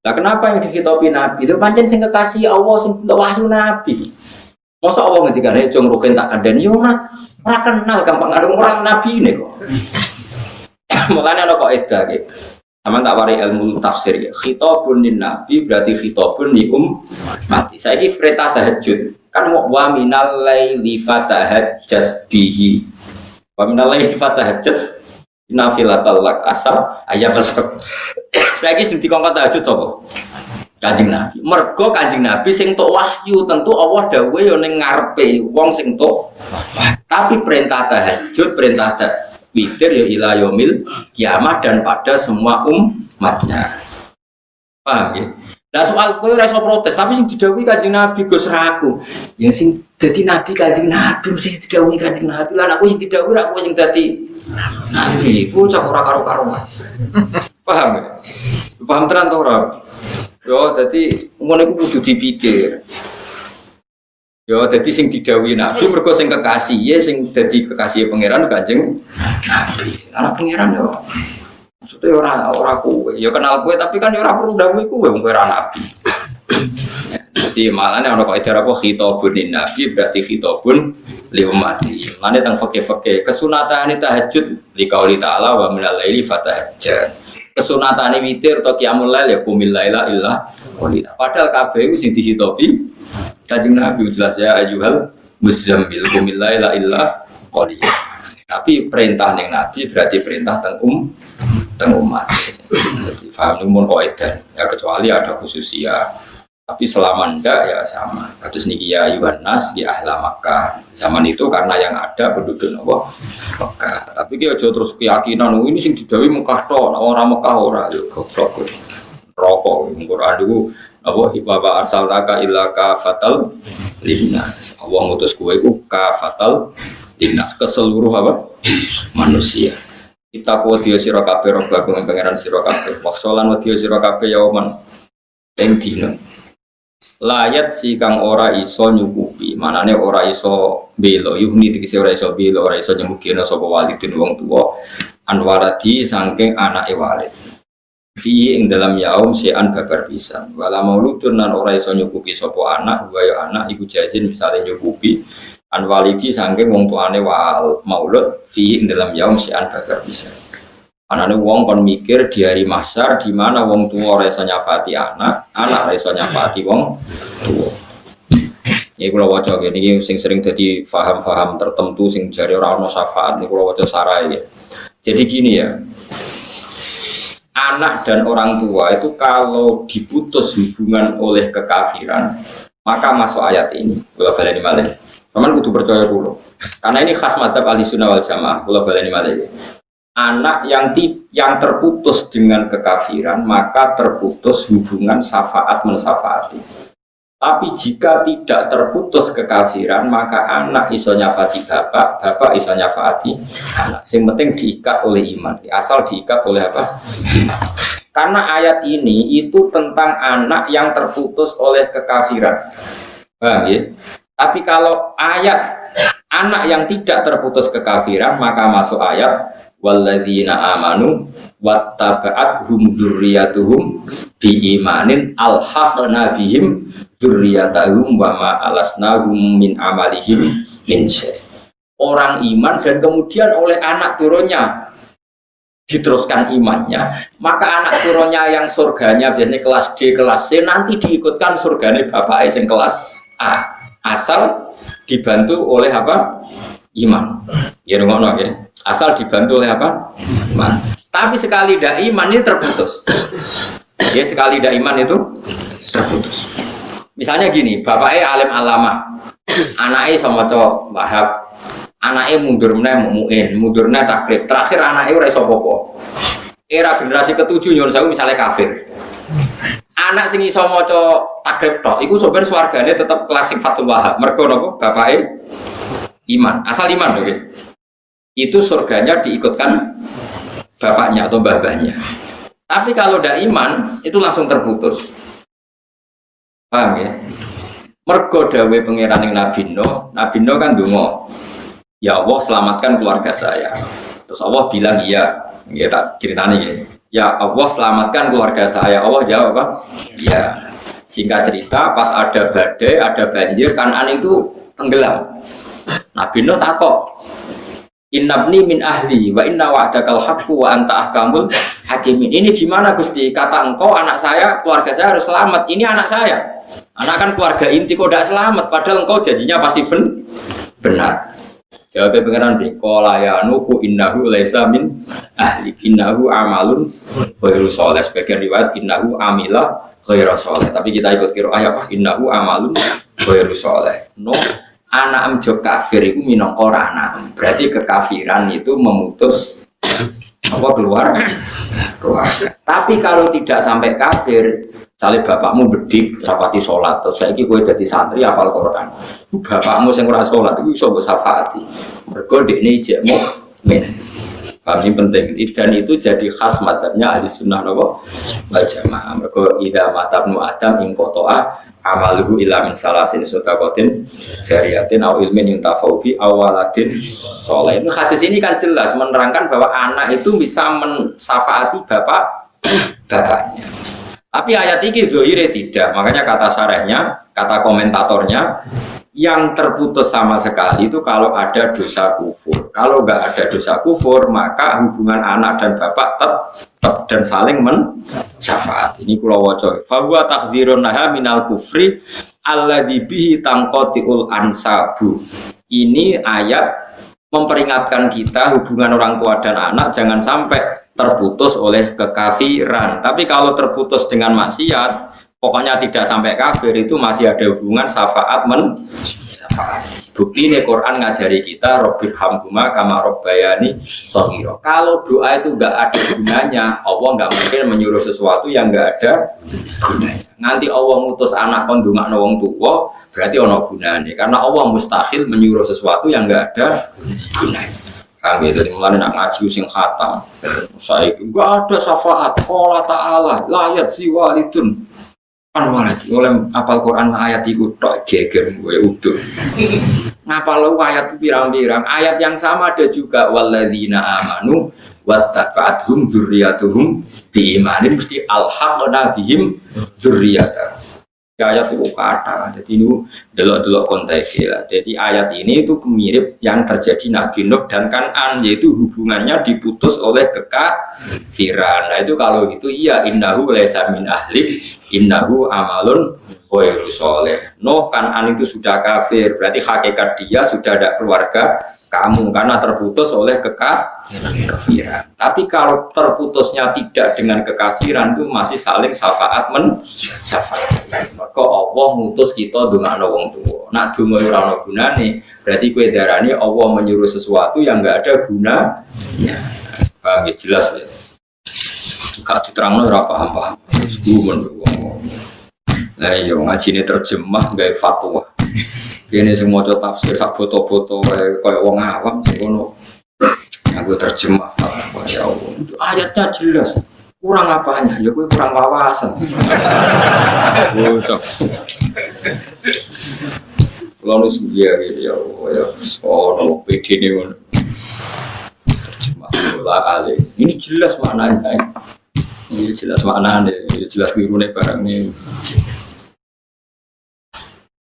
Lah kenapa yang dikhitabi Nabi? Itu pancen sing kekasih Allah sing untuk wahyu Nabi. Masa Allah ngendikane cung ruhin tak kandhani yo ora kenal gampang karo orang Nabi ini kok. Mulane ana kok edah gitu. Sama tak wari ilmu tafsir ya. Khitabun lin Nabi berarti khitabun li ummati. Saiki perintah tahajud kan wa minal laili fatahajjat bihi. Wa minal laili fatahajjat nafilatal lak asal ayat besok. Saiki sing dikongkon tahajud sapa? Kanjeng Nabi. Mergo Kanjeng Nabi sing tok wahyu, tentu Allah dawuh ya ning ngarepe wong sing tok. Tapi perintah tahajud, perintah witir ya ila yaumil kiamah dan pada semua umatnya. Paham ya? Lah soal kowe ora iso protes, tapi sing didhawuhi Kanjeng Nabi Gus Raku. Ya sing dadi nabi Kanjeng Nabi mesti didhawuhi Kanjeng Nabi. Lah aku sing didhawuhi ra kowe sing dadi nabi. Ku cak ora karo-karuan. Paham ya? Paham tenan to ora? Yo dadi ngono iku kudu dipikir. Yo dadi sing didhawuhi Nabi mergo sing kekasih, ya sing dadi kekasih pangeran Kanjeng Nabi. Anak pangeran yo. Maksudnya ora kowe, ya kenal kowe tapi kan ora perlu dawuhi kowe wong ora nabi. Jadi malane ana kok idara apa khitabun nabi berarti khitabun li ummati. Mane teng fikih-fikih kesunatane tahajud li qauli ta'ala wa minal laili fatahajjat. Kesunatane witir atau qiyamul lail ya qumil laila illa qalila. Padahal kabeh iku sing dihitopi Kanjeng Nabi jelas ya ayyuhal muzammil qumil laila illa qalila. Tapi perintah ning nabi berarti perintah teng umat. Jadi paham mun kaidah ya kecuali ada khususia. Tapi selama ndak ya sama. Kados niki ya Yuhannas di ahla Makkah. Zaman itu karena yang ada penduduk apa? Mekah. Tapi ki aja terus keyakinan ini sing didawi Mekah tok, ora Mekah ora yo goblok. Rokok Quran itu apa wa arsalaka illa kafatal linnas. Allah ngutus kowe iku kafatal linnas ke seluruh apa? Manusia. Kita kuwadiya sira kabeh robbaku ing pangeran sira kabeh. Waksolan wadiya sira kabeh yauman ing dina. Layat si kang ora iso nyukupi, manane ora iso belo, yuhni dikise ora iso belo, ora iso nyemugina sapa walidin wong tuwa anwaradi saking anake walid. Fi ing dalam yaum sean babar pisan. Wala mauludun lan ora iso nyukupi sapa anak, wa ya anak iku jazin misale nyukupi anwalidi saking wong tuane wal maulud fi ing dalam yaum sean babar pisan. Anane wong kon mikir di hari mahsyar di mana wong tua ora iso nyafati anak ora iso nyafati wong tua. Iki kula waca iki sing sering dadi paham-paham tertentu sing jare ora ono syafaat niku kula waca sarai. Jadi gini ya. Anak dan orang tua itu kalau diputus hubungan oleh kekafiran, maka masuk ayat ini. Kula baleni malih. Sampeyan kudu percaya kula. Karena ini khas madzhab Ahlussunnah wal Jamaah. Kula baleni malih. Anak yang terputus dengan kekafiran maka terputus hubungan syafaat mensyafaati. Tapi jika tidak terputus kekafiran maka anak iso nyafati bapak iso nyafati anak. Yang penting diikat oleh iman. Asal diikat oleh apa? Karena ayat ini itu tentang anak yang terputus oleh kekafiran. Paham ya? Tapi kalau ayat anak yang tidak terputus kekafiran maka masuk ayat walladzina amanu wattaba'athum dzurriyyatuhum biimanin alhaqna bihim dzurriyyatahum wa ma alasnahum min amalihim min syai'. Orang iman dan kemudian oleh anak turunnya diteruskan imannya, maka anak turunnya yang surganya biasanya kelas D, kelas C nanti diikutkan surganya bapak yang kelas A asal dibantu oleh apa? Iman. Ya ngono ya. Asal dibantu oleh apa? Iman. Tapi sekali dah iman ini terputus. Ya sekali dah iman itu terputus. Misalnya gini, bapaknya alim alama, anaknya sama to Wahab, anaknya mundur meneh muin, mundur meneh takrib. Terakhir anaknya ora iso apa-apa. Era generasi ketujuh nyuwun sewu misalnya kafir. Anak sing iso maca takrib tok, iku sampeyan swargane tetep kelas Fatul Wahab. Mergo napa? Bapake iman, asal iman oke. Itu surganya diikutkan bapaknya atau babahnya. Tapi kalau tidak iman itu langsung terputus. Paham ya? Mergo dawe pangeran ing Nabi Nuh kan ndonga, ya Allah selamatkan keluarga saya. Terus Allah bilang iya, ya tak ceritanya ya. Ya Allah selamatkan keluarga saya. Allah jawab apa? Iya. Singkat cerita pas ada badai, ada banjir, Kan'an itu tenggelam. Nabi Nuh takok, innabni min ahli wa inna wa'dakal haqqu wa anta ahkamul hakimin. Ini gimana Gusti? Kata engkau anak saya, keluarga saya harus selamat. Ini anak saya. Anak kan keluarga inti kok tidak selamat. Padahal engkau janjinya pasti benar. Jawabnya pengeran di qala ya nuhu innahu laisa min ahli innahu amalun ghairu sholih. Sebagian riwayat innahu amila ghairu sholih. Tapi kita ikut qiraah apa? Innahu amalun ghairu sholih. No. Anak amjo kafir itu minangka anak. Berarti kekafiran itu memutus apa keluar. Tapi kalau tidak sampai kafir, misalnya bapakmu bedik rapati sholat, terus saiki kowe dadi santri hafal Quran. Bapakmu sing ora sholat iku iso mbok syafaati. Mergo dekne ijek mukmin. Paham ini penting. Dan itu jadi khas madzhabnya Ahlussunnah wal Jamaah. Mergo idza matabnu adam ing qata'a amaluhu illa min salasin sadaqatin jariyatin aw ilmin yuntafa'u bi awaladin sholih. Hadis ini kan jelas menerangkan bahwa anak itu bisa mensyafaati bapaknya. Tapi ayat ini dohire tidak. Makanya kata syarahnya, kata komentatornya, yang terputus sama sekali itu kalau ada dosa kufur. Kalau nggak ada dosa kufur, maka hubungan anak dan bapak tetap dan saling mensyafaat. Ini kula waca. Fa huwa tahdhirun naha minal kufri alladzi bihi tanqati'ul ansabu. Ini ayat memperingatkan kita hubungan orang tua dan anak jangan sampai terputus oleh kekafiran. Tapi kalau terputus dengan maksiat, Pokoknya tidak sampai kafir itu masih ada hubungan syafaat syafaat. Bukti ini Quran ngajari kita Robbirhamhuma kama robbayani shaghira. Kalau doa itu enggak ada gunanya, Allah enggak mungkin menyuruh sesuatu yang enggak ada gunanya. Nanti Allah ngutus anak kon ndongakno wong tuwa, berarti ana gunane. Karena Allah mustahil menyuruh sesuatu yang enggak ada gunanya. Kami dari mulai nak ngaji sing khatam, saya enggak ada syafaat. Qala ta'ala layat si walidun kan walid oleh apal Quran ayat itu tok geger gue udah ngapal ayat pirang-pirang ayat yang sama ada juga walladzina amanu wattaqathum dzurriyyatuhum biimanin mesti alhaqna bihim dzurriyyata. Ayat itu kata, jadi ini delok-delok konteksnya. Jadi ayat ini itu mirip yang terjadi Nabi Nuh dan Kan'an, yaitu hubungannya diputus oleh kekafiran. Nah itu kalau gitu iya innahu laisa min ahlik innahu amalun ghairu sholih. Nuh Kan'an itu sudah kafir, berarti hakikat dia sudah ada keluarga kamu karena terputus oleh kekafiran. Tapi kalau terputusnya tidak dengan kekafiran itu masih saling syafaat syafaat. Maka Allah ngutus kita ndongakno wong tuwa. Nak donga ora ana gunane, berarti kowe darani Allah menyuruh sesuatu yang enggak ada gunanya. Paham ya jelas ya. Gak diterangno ora paham-paham. Gumun wong. Lah iya ngajine terjemah gawe fatwa. Kene sing maca tafsir sak foto-foto kaya wong awam sing ngono. Aku terjemah fatwa ya Allah. Ayatnya jelas. Kurang apanya? Ya kowe kurang wawasan. Bocok. Lalu ya ya Allah ya ono PD-ne ngono. Terjemah bola ale. Ini jelas maknanya. Ini jelas maknanya, jelas birune barang ini.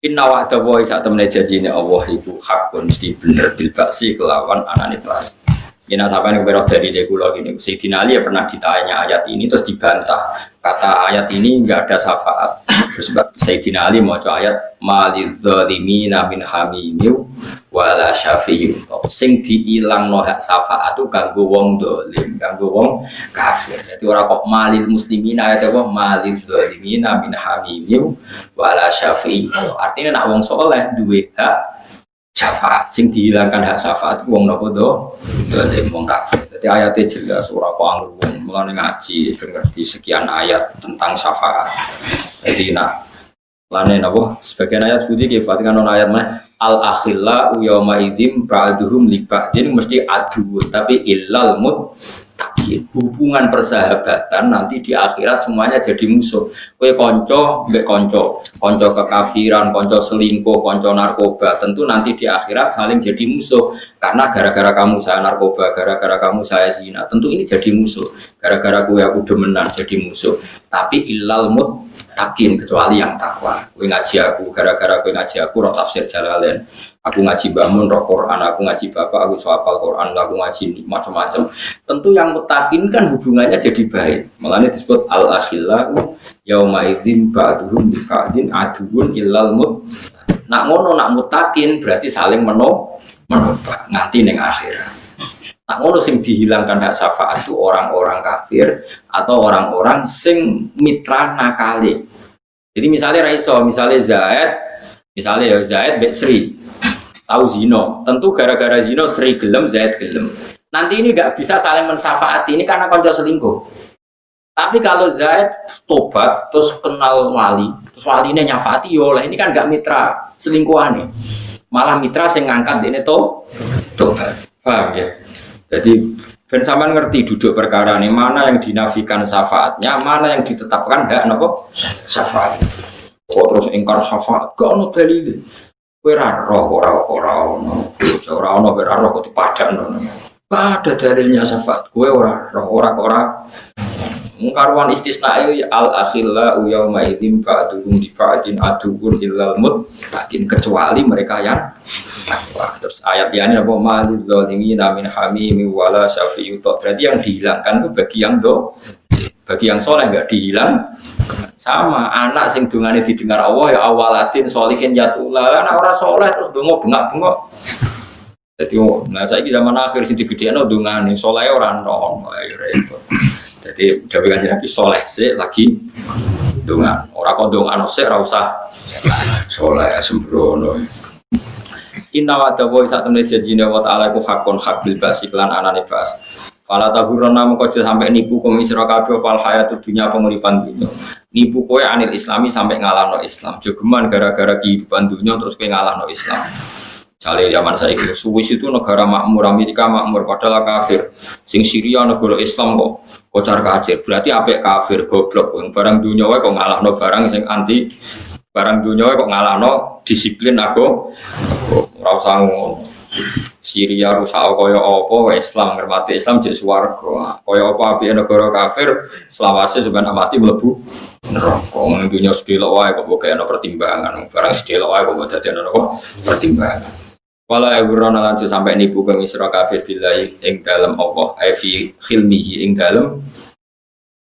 Inna wa'da wa saat temene janjine Allah iku hakun mesti bener bil baksi kelawan anane bas. Yen sampeyan berok dari kula gini, Sayyidina Ali ya pernah ditanya ayat ini terus dibantah. Kata ayat ini enggak ada syafaat. Terus Sayyidina Ali maca ayat malidz zalimina min hamimiu wala syafi'u. Sing diilangno hak syafaat itu kanggo wong zalim, kanggo wong kafir. Jadi ora kok malil muslimina ayat apa malidz zalimina min hamimiu wala syafi'u. Artinya nak wong saleh duwe hak syafaat, sing dihilangkan hak syafaat wong napa do zalim wong kafir. Jadi ayatnya jelas ora kok anggur wong mulane ngaji ngerti sekian ayat tentang syafaat. Jadi nak lane napa sebagian ayat suci ki Fatikan ono ayat mah al akhilla yauma idzim ba'duhum li ba'din mesti adu tapi illal muttaqin. Hubungan persahabatan nanti di akhirat semuanya jadi musuh. Kowe kanca mbek kanca kekafiran, kanca selingkuh, kanca narkoba, tentu nanti di akhirat saling jadi musuh. Karena gara-gara kamu saya narkoba, gara-gara kamu saya zina, tentu ini jadi musuh. Gara-gara kowe aku demenan jadi musuh. Tapi illal muttaqin kecuali yang takwa. Kowe ngaji aku, gara-gara kowe ngaji aku roh tafsir Jalalain. Aku ngaji bangun roh Quran, aku ngaji bapak, aku hafal Quran, aku ngaji macam-macam. Tentu yang muttaqin kan hubungannya jadi baik. Makanya disebut al-akhillah yauma idzin ba'duhum li ba'din aduun illal muttaqin. Nak ngono nak muttaqin berarti saling menopang nganti ning akhirat. Nak ngono sing dihilangkan hak syafaat itu orang-orang kafir atau orang-orang sing mitra nakali. Jadi misalnya Raiso, misalnya Zaid mbek Sri tahu zino, tentu gara-gara zino Sri gelem, Zaid gelem. Nanti ini nggak bisa saling mensyafaati ini karena konco selingkuh. Tapi kalau Zaid tobat terus kenal wali, terus walinya nyafaati yolah ini kan nggak mitra selingkuhan nih, malah mitra sing ngangkat ini tobat. Paham ya? Jadi ben sampean ngerti duduk perkara ini mana yang dinafikan syafaatnya, mana yang ditetapkan hak nopo syafaat. Kok terus ingkar syafaat gak ono dalil. Kowe ora ono kok dipadakno. Ada dalilnya syafaat. Kowe ora mungkarwan istisna ya al akhilla yauma idzin ba'duhum li ba'din aduun illal muttaqin kecuali mereka yang takwa. Terus ayat ini apa malil zalimina min hamimi wala syafi'u. Berarti yang dihilangkan itu bagi yang soleh enggak dihilang. Sama anak sing dungane didengar Allah ya awaladin sholihin yatula. Lah ora soleh terus donga bengak-bengok. Jadi nah saiki zaman akhir sing digedhekno dungane soleh ora ono repot. Jadi udah Nabi soleh sih lagi dongan. Ora kok dongan sik ora usah saleh sembrono. Inna wa dawa sak temne janjine wa ta'ala ku hakon hak bil basi lan anane bas. Fala tahurana mengko sampai nipu kum isra kabeh pal hayatud dunya penguripan dunya. Nipu kowe anil islami sampai ngalahno Islam. Jogeman gara-gara kehidupan dunya terus kowe ngalahno Islam. Misalnya zaman saya itu, Swiss itu negara makmur, Amerika makmur, padahal kafir. Sing Syria negara Islam kok kocar kacir. Berarti apik kafir, goblok. Barang dunia wae kok ngalahno barang sing anti. Barang dunia wae kok ngalahno disiplin aku. Ora usah ngono. Syria rusak kaya apa Islam ngremati Islam jek swarga. Kaya apa apike negara kafir selawase sampeyan mati mlebu neraka. Wong dunya sedelok wae kok ana pertimbangan. Barang sedelok wae kok dadi ana pertimbangan. Wala yagurana lan sampai nipu kang isra kabeh billahi ing dalem Allah fi khilmihi ing dalem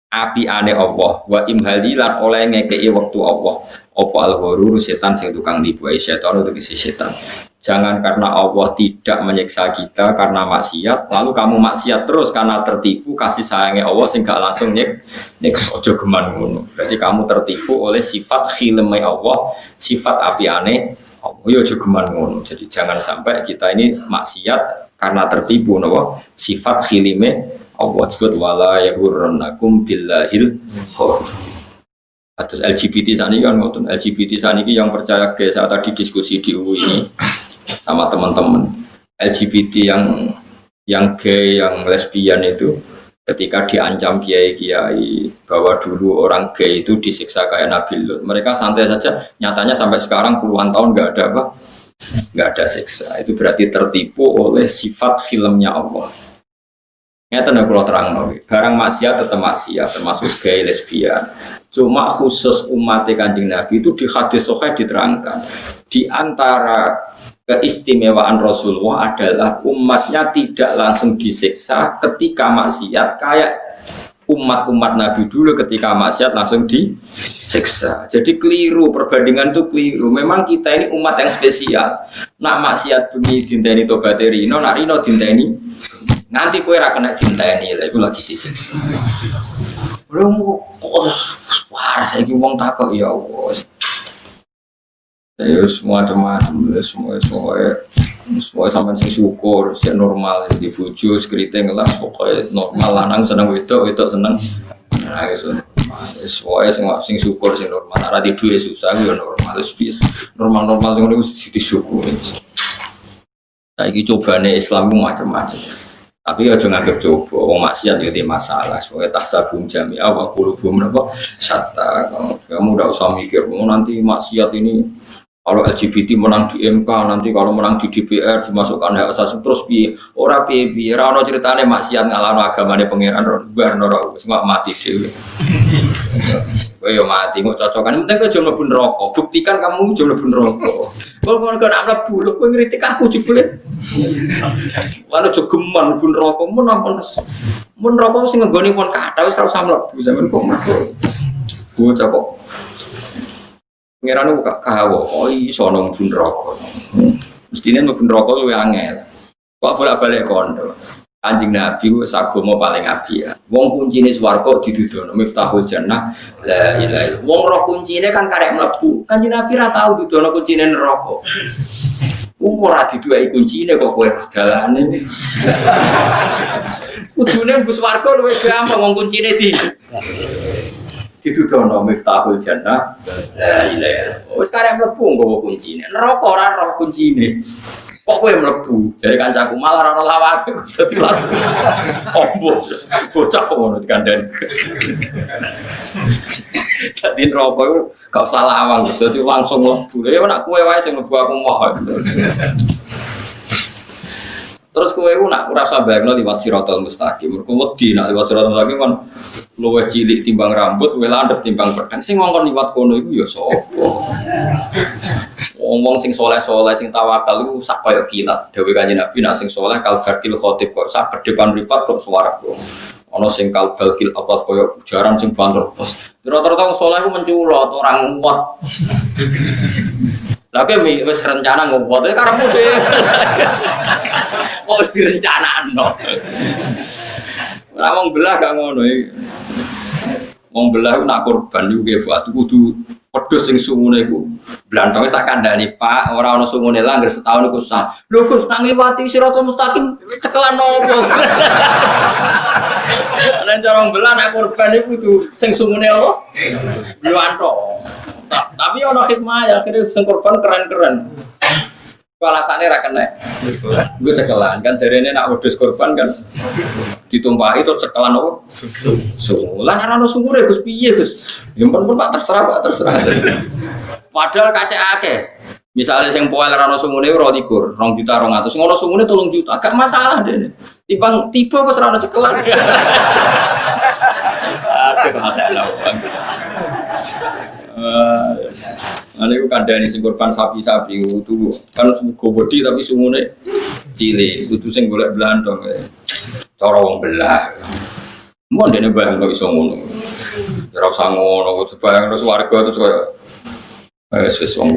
api ane Allah wa imhali lan oleh ngekeki wektu Allah apa al-ghurur setan sing tukang nipu setan itu si setan. Jangan karena Allah tidak menyiksa kita karena maksiat lalu kamu maksiat terus karena tertipu kasih sayangnya Allah sing gak langsung nyiksa aja geman ngono. Berarti kamu tertipu oleh sifat khilmi Allah, sifat api ane Oh ya juga ngono. Jadi jangan sampai kita ini maksiat karena tertipu nopo sifat khilime Allah sebut wala yaghurrannakum billahil ghurur. Atus LGBT saniki kan ngoten. LGBT saniki yang percaya ke saya tadi diskusi di UI ini sama teman-teman. LGBT yang gay, yang lesbian itu ketika diancam kiai-kiai bahwa dulu orang gay itu disiksa kayak Nabi Lut, mereka santai saja. Nyatanya sampai sekarang puluhan tahun nggak ada apa, nggak ada siksa. Itu berarti tertipu oleh sifat filmnya Allah. Nyata nih kalau terang nabi, barang maksiat tetap maksiat, termasuk gay, lesbian. Cuma khusus umat Kanjeng Nabi itu di hadis sahih diterangkan di antara keistimewaan Rasulullah adalah umatnya tidak langsung disiksa ketika maksiat kayak umat-umat Nabi dulu ketika maksiat langsung disiksa. Jadi keliru, perbandingan itu keliru. Memang kita ini umat yang spesial. Nak maksiat bunyi dinteni tobat rino, nak rino dinteni nanti kowe ra kena dinteni lha iku lagi disiksa. Wah, saiki wong takok ya Allah. Ya semua macam-macam, semua sampai sing syukur, sing normal, di bojo, sekriting lah, pokoknya normal lanang seneng wedok seneng, nah itu semua sing syukur sing normal, ada di duit susah, ya normal yang harus disyukuri. Nah ini cobaan Islam macam-macam, tapi ya jangan anggap coba, orang maksiat ya di masalah, sebagai tahsabun jami'ah, wa qulubum syatta, kamu tidak usah mikir, nanti maksiat ini. Kalau LGBT menang di MK, nanti kalau menang di DPR dimasukkan hak asasi terus piye? Ora piye, ora ono critane maksiat ngalahno agamane pangeran bar ora wis mati dhewe. Kowe yo mati kok cocokan penting kowe aja mlebu neraka. Buktikan kamu aja mlebu neraka. Kok ora mlebu lho kowe ngritik aku jebule. Lan aja geman mlebu neraka mun ampun. Mun neraka sing nggone pun kathah wis ora usah mlebu sampean kok mlebu. Bocah kok pengiran itu kahawa, iso nang bun rokok. Mestinya nang bun rokok luwih angel. Kok bolak-balik kondo. Kanjeng Nabi wis agama paling apik. Wong kuncine swarga didudono miftahul jannah. La ilaha illallah. Wong roh kuncine kan karek mlebu. Kanjeng Nabi ra tau dudono kuncine neraka. Wong ora diduweki kuncine kok kowe dalane. Kudune bus swarga luwih gampang wong kuncine didudono miftahul jannah la ilaha illallah. Wis karep mlebu nggawa kuncine. Neraka ora roh kuncine. Kok kowe mlebu? Jare kancaku malah ora lawake dadi laku. Ombo. Bocah kok ngono dikandani. Dadi neraka iku gak usah lawang, dadi langsung mlebu. Ya nek kowe wae sing mlebu aku moh. Terus kowe ku nak ora usah bayangno liwat Siratal Mustaqim. Mergo wedi nak liwat Siratal Mustaqim kan luwih cilik timbang rambut, luwih landhep timbang pedang. Sing ngongkon liwat kono iku ya sapa? Wong sing saleh-saleh sing tawakal iku sak kaya kilat. Dewe Kanjeng Nabi nak sing saleh kalbarkil khotib kok sak kedepan mripat kok swarga. Ana sing kalbalkil apa kaya jaran sing banter bos. Rata-rata wong saleh iku menculot, ora nguwat. Lah kowe wis rencana nguwat karepmu dhewe. Kok wis direncanakno. Ora wong belah gak ngono iki. Wong belah nak korban iku ge kudu pedhus sing sungune iku blantong tak kandhani Pak ora ana sungune lah anggere setahun iku sah. Lho Gus nang ngliwati siratal mustaqim cekelan nopo? Nek cara wong belah nak korban iku kudu sing sungune apa? Blantong. Tapi ana hikmah ya akhire sing korban keren-keren. Alasane ra kena. Gue cekelan kan jarene nak wedhus korban kan ditumpahi terus cekelan apa? Sungu. Lah ora ono sungure Gus piye Gus? Ya pun Pak terserah Pak terserah. Padahal kacek akeh. Misalnya sing poel ora ono sungune 2.200.000, 2.200.000. Sing ono sungune 3 juta. Gak masalah dene. Timbang tiba kok ora ono cekelan. Aduh masalah. Ane ku kandhani sing korban sapi-sapi itu kan gobodi tapi sungune cilik, kudu sing golek blantong. Cara wong belah. Mun dene bareng kok iso ngono. Ora usah ngono, kudu bareng terus warga terus koyo wis wong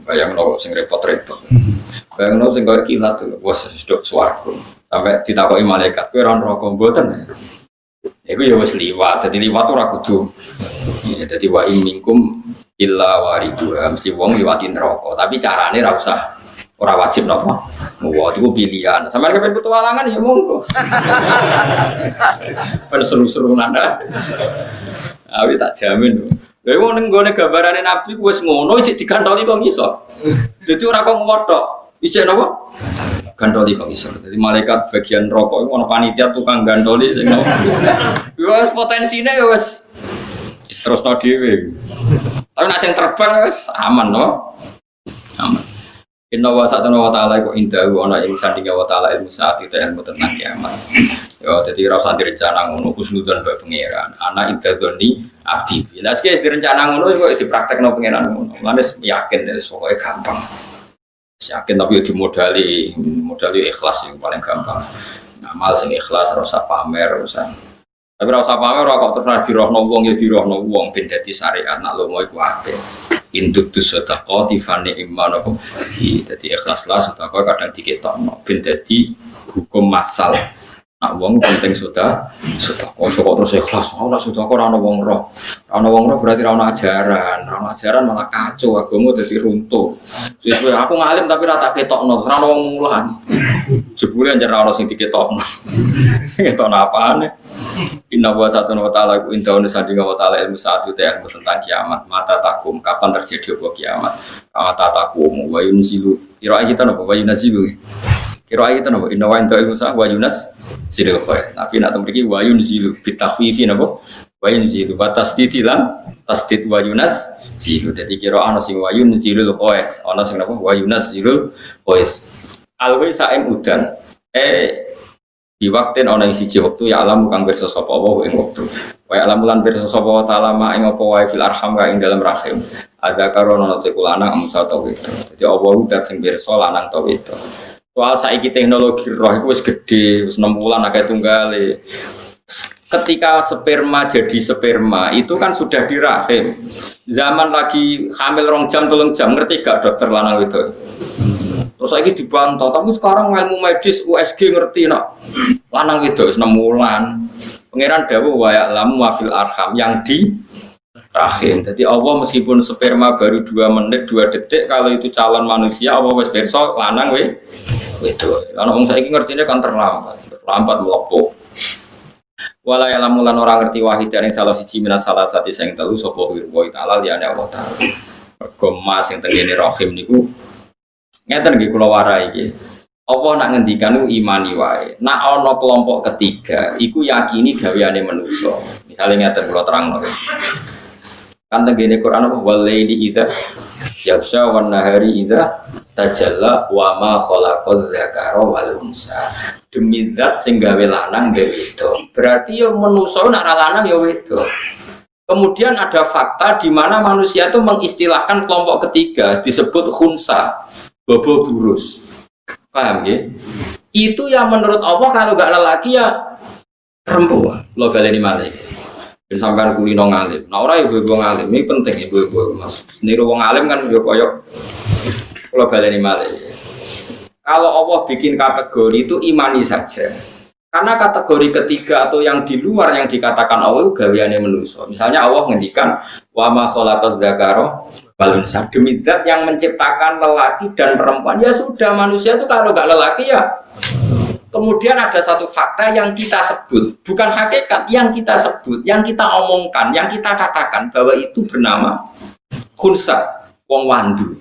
bayangno sing repot-repot. Bayangno sing koyo kilat wis sedok swarga. Sampai ditakoki malaikat, kowe ora neraka mboten. Iku ya wis liwat, dadi liwat ora kudu. Ya dadi wa minkum illa wariduha, mesti wong liwati neraka, tapi carane ora usah ora wajib napa. Wah, itu pilihan. Sampeyan kepen petualangan ya monggo. Ben seru-seruan Anda. Awi tak jamin. Lha wong ning gone gambarane Nabi wis ngono cek digantoli kok iso. Dadi ora kok ngothok. Isih napa? Gantoli kok iso. Jadi malaikat bagian rokok itu ana panitia tukang gantoli sing ngono. Wis potensine ya wis terusno dhewe. Tapi nek sing terbang wis aman no. Aman. Inna wa ta'ala iku indahu ana ing sandinga wa ta'ala ilmu saat itu ilmu tentang kiamat. Yo dadi ora usah direncana ngono husnudzon bae pangeran. Ana indadzoni abdi. Lah sik direncana ngono kok dipraktekno pangeran ngono. Lan wis yakin wis pokoke gampang. Yakin tapi dimodali ikhlas yang paling gampang. Ngamal sing ikhlas ora usah pamer, ora usah. Tapi ora usah pamer ora kok terus dirohno wong ya dirohno wong ben dadi syariat nak lomo iku apik. Induk sedekah tifane iman apa. Dadi ikhlaslah sedekah kadang diketokno ben dadi hukum masal. Nak wong penting sedekah kok terus ikhlas. Ora sedekah ora ana wong roh. Ora ana wong roh berarti ora ana ajaran. Ora ana ajaran malah kacau agama dadi runtuh. Sesuai aku ngalim tapi ora tak ketokno, ora ana wong mulan. Jebule anjen ora ana sing diketokno. Sing ketokno apane? Inna wa ta'ala ku indahu sandinga wa ta'ala ilmu saat itu yang tentang kiamat. Mata takum kapan terjadi apa kiamat? Mata takum wa yunzilu. Kira kita napa wa yunzilu. Kira kita napa inna wa indahu ilmu wa yunas zilul khair. Tapi nak mriki wa yunzilu bitakhfifi napa? Wa yunzilu wa tasdid lan tasdid wa yunas zilu. Dadi kira ana sing wa yunzilul khair, ana sing napa wa yunas zilul khair. Alwi sa'im udan. Di waktu ana ing siji wektu ya alam kang pirsa sapa wa ing wektu. Wa alam lan pirsa sapa wa ta'ala ma ing apa wae fil arham ka ing dalam rahim. Ada karono tekul anak amsa ta wedo. Dadi apa udat sing pirsa lanang ta wedo. Soal saiki teknologi roh iku wis gedhe, wis 6 wulan akeh tunggale. Ketika sperma jadi sperma itu kan sudah di rahim. Zaman lagi hamil 2 jam 3 jam ngerti gak dokter lanang itu. Terus lagi dibantah, tapi sekarang ilmu medis USG ngerti nak lanang itu 6 bulan. Pangeran dawuh wa ya'lamu ma fil arham yang di rahim. Jadi Allah meskipun sperma baru 2 menit 2 detik kalau itu calon manusia Allah wis pirsa lanang itu. Ana wong saiki ngertine kan terlambat melepuh. Wala ya'lamu lan ora ngerti wahidan salah siji minas salah sati sing telu sapa wa ta'ala liyane Allah taala. Goma sing tengene rahim niku ngeten nggih kula warai iki. Apa nak ngendikan imani wae. Nak ana kelompok ketiga iku yakini gaweane manusa. Misale ngeten kula terangno. Kan tengene Quran apa walaili idza yaghsha wan nahari idza tajalla wa ma khalaqal dzakara wal unsa. Demi zat sing gawe lanang gawe wedok. Berarti ya manusa nak ra lanang ya wedok. Kemudian ada fakta di mana manusia itu mengistilahkan kelompok ketiga disebut khunsa. Bobo burus, paham ya? Itu yang menurut Allah kalau nggak lelaki ya perempuan. Lo baleni malih. Dan sampean kulino ngalim. Nah orang ibu ngalim ini penting ibu mas. Niru wong alim kan yo koyok. Lo baleni malih. Kalau Allah bikin kategori itu imani saja. Karena kategori ketiga atau yang di luar yang dikatakan Allah itu gaweane manusia. Misalnya Allah ngendikan wa ma khalaqaz dzakara wal unsa, demi zat yang menciptakan lelaki dan perempuan. Ya sudah, manusia itu kalau enggak lelaki ya. Kemudian ada satu fakta yang kita sebut, bukan hakikat, yang kita sebut, yang kita omongkan, yang kita katakan bahwa itu bernama khunsa, wong wandu.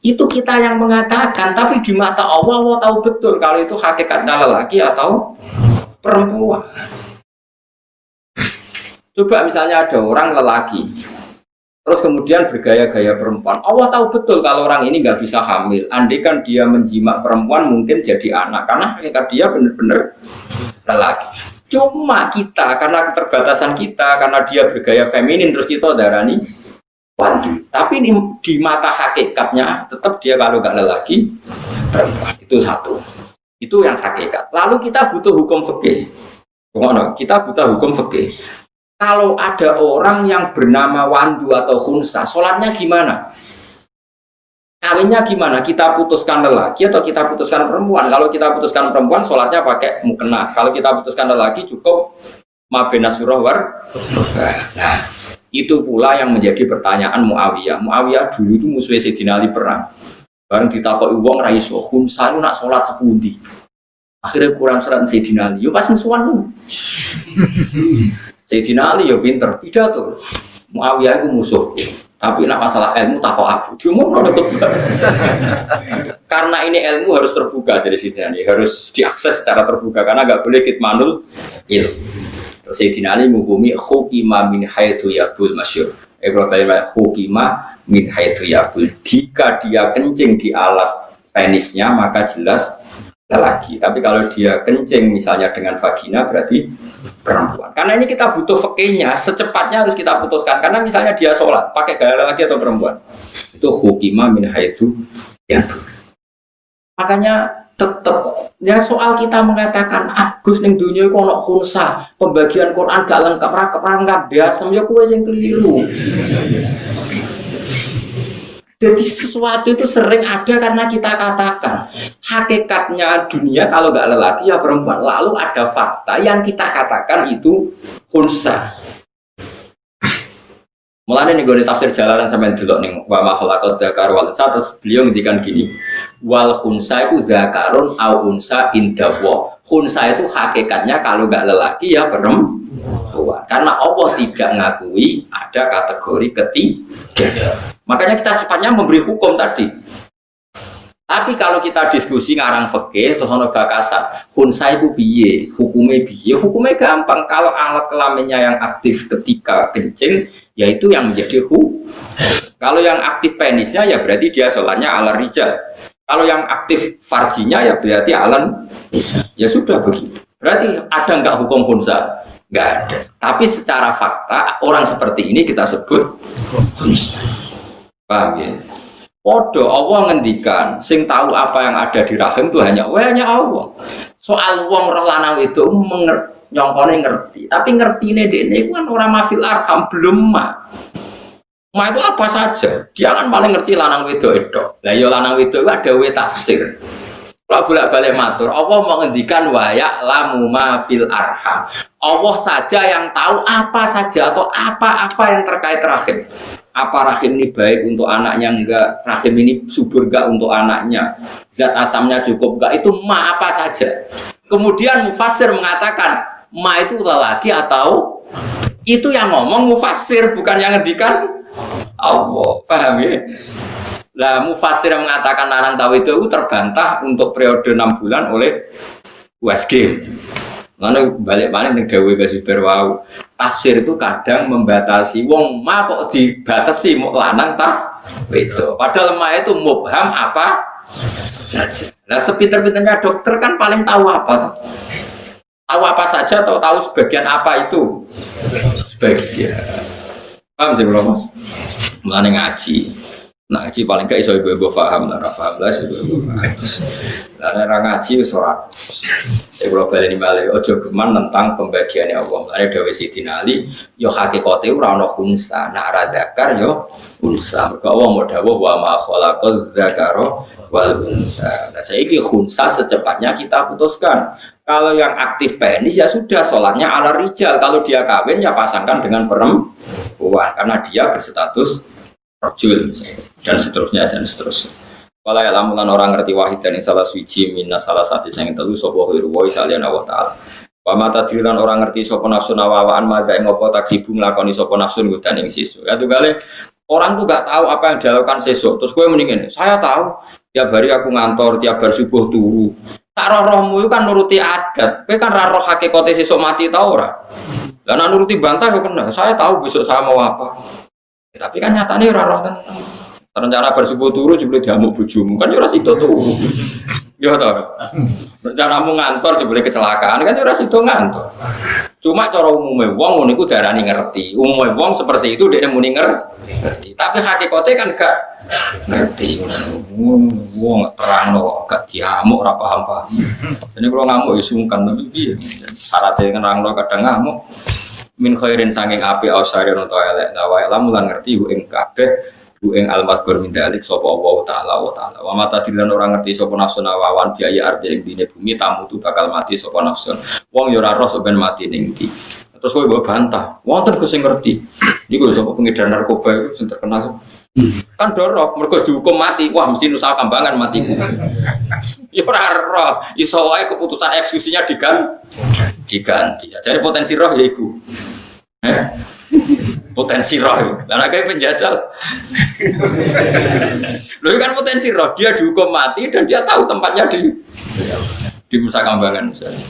Itu kita yang mengatakan, tapi di mata Allah, Allah tahu betul kalau itu hakikatnya lelaki atau perempuan. Coba misalnya ada orang lelaki, terus kemudian bergaya-gaya perempuan. Allah tahu betul kalau orang ini nggak bisa hamil. Andai kan dia menjimak perempuan mungkin jadi anak, karena hakikat dia benar-benar lelaki. Cuma kita, karena keterbatasan kita, karena dia bergaya feminin, terus kita darani wandu. Tapi di mata hakikatnya tetap dia kalau nggak lelaki perempuan. Itu satu. Itu yang hakikat. Lalu kita butuh hukum fikih. Kita butuh hukum fikih. Kalau ada orang yang bernama wandu atau khunsa, sholatnya gimana? Kawinnya gimana? Kita putuskan lelaki atau kita putuskan perempuan? Kalau kita putuskan perempuan, sholatnya pakai mukena. Kalau kita putuskan lelaki, cukup mabena surah war. Nah, itu pula yang menjadi pertanyaan Muawiyah. Muawiyah dulu itu musuh Sayyidina Ali perang. Bareng ditakoki wong ra iso khunsa nak salat sepundi. Akhirnya kurang serat Sayyidina Ali. Yo pas musuhan lu. Sayyidina Ali yo pinter, pidato. Muawiyah itu musuh. Tapi nak masalah ilmu takok aku. Diomongno karena ini ilmu harus terbuka jadi Sayyidina Ali, harus diakses secara terbuka karena enggak boleh kitmanul ilmu. Sayyidina Ali menghukumi hukima min haitsu yabul masyhur. Hukima min haitsu yabul. Jika dia kencing di alat penisnya maka jelas lelaki. Tapi kalau dia kencing misalnya dengan vagina berarti perempuan. Karena ini kita butuh fikihnya, secepatnya harus kita putuskan. Karena misalnya dia sholat pakai gaya lelaki atau perempuan. Itu hukima min haitsu yabul. Makanya tetap ya soal kita mengatakan Agus ning dunia iku ana khunsa, pembagian Quran gak lengkap ra biasa ya kowe sing keliru. Jadi sesuatu itu sering ada karena kita katakan hakikatnya dunia kalau gak lelaki ya perempuan. Lalu ada fakta yang kita katakan itu khunsa. Mulanya nih gue tafsir Jalalan sampai dulu nih wa ma khalaqad dzakara wal unsa, terus beliau ngendikan gini wal khunsa itu dzakarun au unsa indawa. Khunsa itu hakikatnya kalau nggak lelaki ya perempuan, karena Allah tidak ngakui ada kategori ketiga. Makanya kita cepatnya memberi hukum tadi. Tapi kalau kita diskusi ngarang fikih terus ono bakasan khunsa itu piye, hukumnya piye? Hukumnya gampang, kalau alat kelaminnya yang aktif ketika kencing yaitu yang menjadi Kalau yang aktif penisnya ya berarti dia sholatnya ala rijal. Kalau yang aktif farjinya ya berarti alan bisa. Ya sudah begitu. Berarti ada nggak hukum khunsa? Nggak ada. Tapi secara fakta orang seperti ini kita sebut khunsa. Paham ya? Podo Allah ngendikan, sing tahu apa yang ada di rahim itu hanya Allah. Soal wong roh lanang itu nyongkone ngerti, tapi ngertine dene iku kan ora mafil arham belum mah. Ma itu apa saja? Dia kan paling ngerti lanang wedok itu. Lah ya lanang wedok itu ada we tafsir. Kalau bolak-balik matur, Allah mau ngendikan wa ya'lamu ma fil arham. Allah saja yang tahu apa saja atau apa-apa yang terkait rahim. Apa rahim ini baik untuk anaknya enggak, rahim ini subur enggak untuk anaknya, zat asamnya cukup enggak, itu ma apa saja. Kemudian mufassir mengatakan ma itu lelaki atau itu yang ngomong mufassir bukan yang ngendikan Allah. Paham ya? Lah mufassir yang mengatakan lanang tahu itu terbantah untuk periode 6 bulan oleh USG. Lalu balik-balik ning dawuh Basuber wau. Tafsir itu kadang membatasi wong ma kok dibatasi mau lanang ta itu. Padahal ma itu mubham apa saja. Nah, sepinter-pinternya dokter kan paling tahu apa. Tahu apa saja atau tahu sebagian apa itu? Sebagian. Paham sih belum Mas? Mulane ngaji. Nah, ngaji paling gak iso ibu-ibu paham lah, paham lah ibu-ibu paham. Lah nek ngaji wis ora. Kalau baleni balik, ojo geman tentang pembagiannya Allah. Mulane dawuh Sidina Ali, yo hakikate ora ana khunsa, nak ra dzakar yo unsa. Mergo Allah mau dawuh wa ma khalaqal dzakara wal unsa. Nah, saiki khunsa secepatnya kita putuskan. Kalau yang aktif penis ya sudah sholatnya ala rijal. Kalau dia kawin ya pasangkan dengan perempuan karena dia berstatus rajul dan seterusnya. Kalau ya lamunan orang ngerti wahid dan salah suci minna salah satu yang telu sapa wa salian Allah taala. Wa mata dirilan orang ngerti sapa nafsu nawawaan mada ing apa taksibu nglakoni sapa nafsu nggodan ing sesuk. Ya tugale orang tuh gak tahu apa yang dilakukan sesuk. Terus gue mendingin, saya tahu tiap hari aku ngantor, tiap bar subuh turu. Tak rohmu itu kan nuruti adat. Kowe kan ra roh hakikate sesuk mati ta ora. Lah nek nuruti bantah yo kena. Saya tahu besok saya mau apa. Tapi kan nyatanya ora tenang. Rencana bersubuh turu jebule diamuk bojomu kan ora sida turu. Ya ta. Rencanamu ngantor jebule kecelakaan kan ora sida ngantor. Cuma cara umume wong ngono iku darani ngerti. Umume wong seperti itu dhek muni ngerti. Tapi hakikate kan gak ngerti. Wong terangno gak diamuk ora paham-paham. Dene kula ngamuk ya sungkan tapi piye. Syaratnya nerangno kadang ngamuk. Min khairin sanging api ausarin untuk elek lawa elam lan ngerti ing kabeh ing almaskur min dalik sapa Allah taala wa mata dilan orang ngerti sapa nafsu nawawan biaya ardi ing dine bumi tamu tu bakal mati sapa nafsu wong yo ora roh sampean mati ning ndi terus kowe mbok bantah wonten Gus sing ngerti niku sapa pengedar narkoba sing terkenal kan dorok mergo dihukum mati wah mesti nusa kambangan matiku ya ora roh iso wae keputusan eksekusinya diganti jadi potensi roh ya iku potensi roh karena kayak penjajal loh kan potensi roh dia dihukum mati dan dia tahu tempatnya di Nusa Kambangan misalnya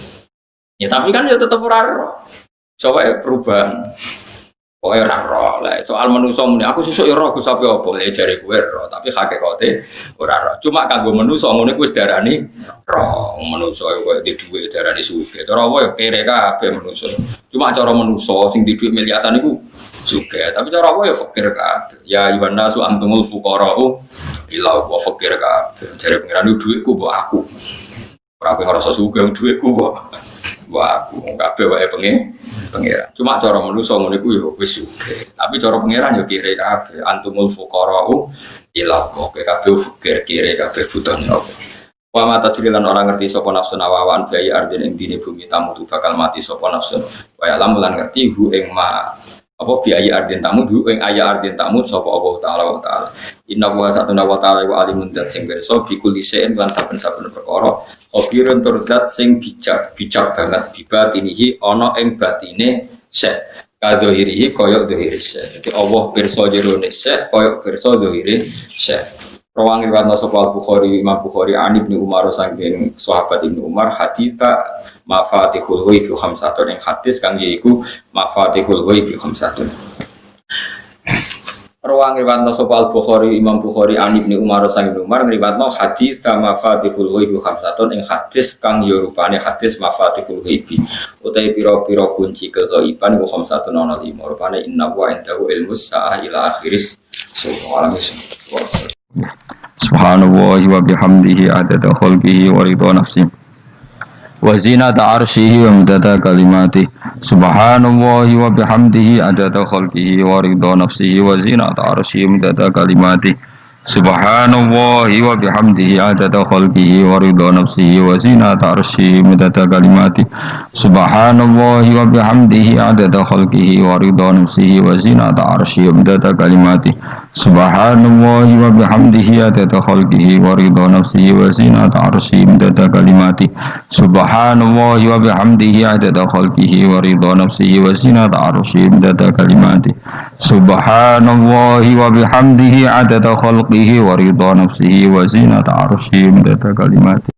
ya tapi kan ya tetap ora roh soalnya perubahan oh ya roh lah soal manusia muni aku sesuk ya roh Gus apa apa ya jare kowe roh tapi hakikate ora roh cuma kanggo manusia ngene kuwi darani roh manusia koyo di dhuwit darani sugih cara apa ya kere kabeh manusia cuma cara manusia sing di dhuwit miliatan iku sugih tapi cara apa ya fakir kabeh ya iwan nasu antumul fuqara'u ila wa fakir kabeh jare pengiran dhuwitku mbok aku ora kowe ngrasa sugih dhuwitku mbok aku kabeh wae pengiran cuma cara manusa ngono iku ya wis sugih tapi cara pangeran ya kire kabeh antumul fuqara'u ila kabeh fakir kire kabeh butuh apa wa mata dirilan orang ngerti sapa nafsu nawawan biaya ardin ing dine bumi tamu bakal mati sapa nafsu wa alam lan ngerti hu ing ma apa biaya ardin tamu hu ing aya ardin tamu sapa Allah taala inna wa satuna wa ta'ala wa alimun dzat sing pirsa bikuli sein lan saben-saben perkara obirun tur zat sing bijak banget dibatinihi ana ing batine sek kadhirihi kaya dhiri sek dadi Allah pirsa jerone sek kaya pirsa dhiri sek rawang riwayat sapa Bukhari Imam Bukhari an Ibnu Umar saking sahabat Ibnu Umar haditsa mafatihul ghaib khamsatun ing hadis kang yaiku mafatihul ghaib khamsatun rawang riwayat sapa Bukhari Imam Bukhari an Ibnu Umar saking Ibnu Umar ngriwatno hadis mafatihul ghaib khamsatun ing hadis kang yo rupane hadis mafatihul ghaib utahe pira-pira kunci kegaiban khamsatun ana 5 rupane inna wa indahu ilmus sa'a ila akhiris subhanallah wa bihamdihi adada khalqihi wa ridha nafsihi wa zinata arsyihi wa midada kalimatihi subhanallah wa bihamdihi adada khalqihi wa ridha nafsihi wa zinata arsyihi wa midada kalimatihi subhanallah wa bihamdihi adada khalqihi wa ridha nafsihi wa zinata arsyihi wa midada kalimatihi subhanallah wa bihamdihi adada khalqihi wa ridha nafsihi wa zinata arsyihi wa midada kalimatihi subhanallah wa bihamdihi adada khalqihi wa ridha nafsihi wa zinata arsyihi midada kalimati subhanallah wa bihamdihi adada khalqihi wa ridha nafsihi wa zinata arsyihi midada kalimati subhanallah wa bihamdihi adada khalqihi wa ridha nafsihi wa zinata arsyihi midada kalimati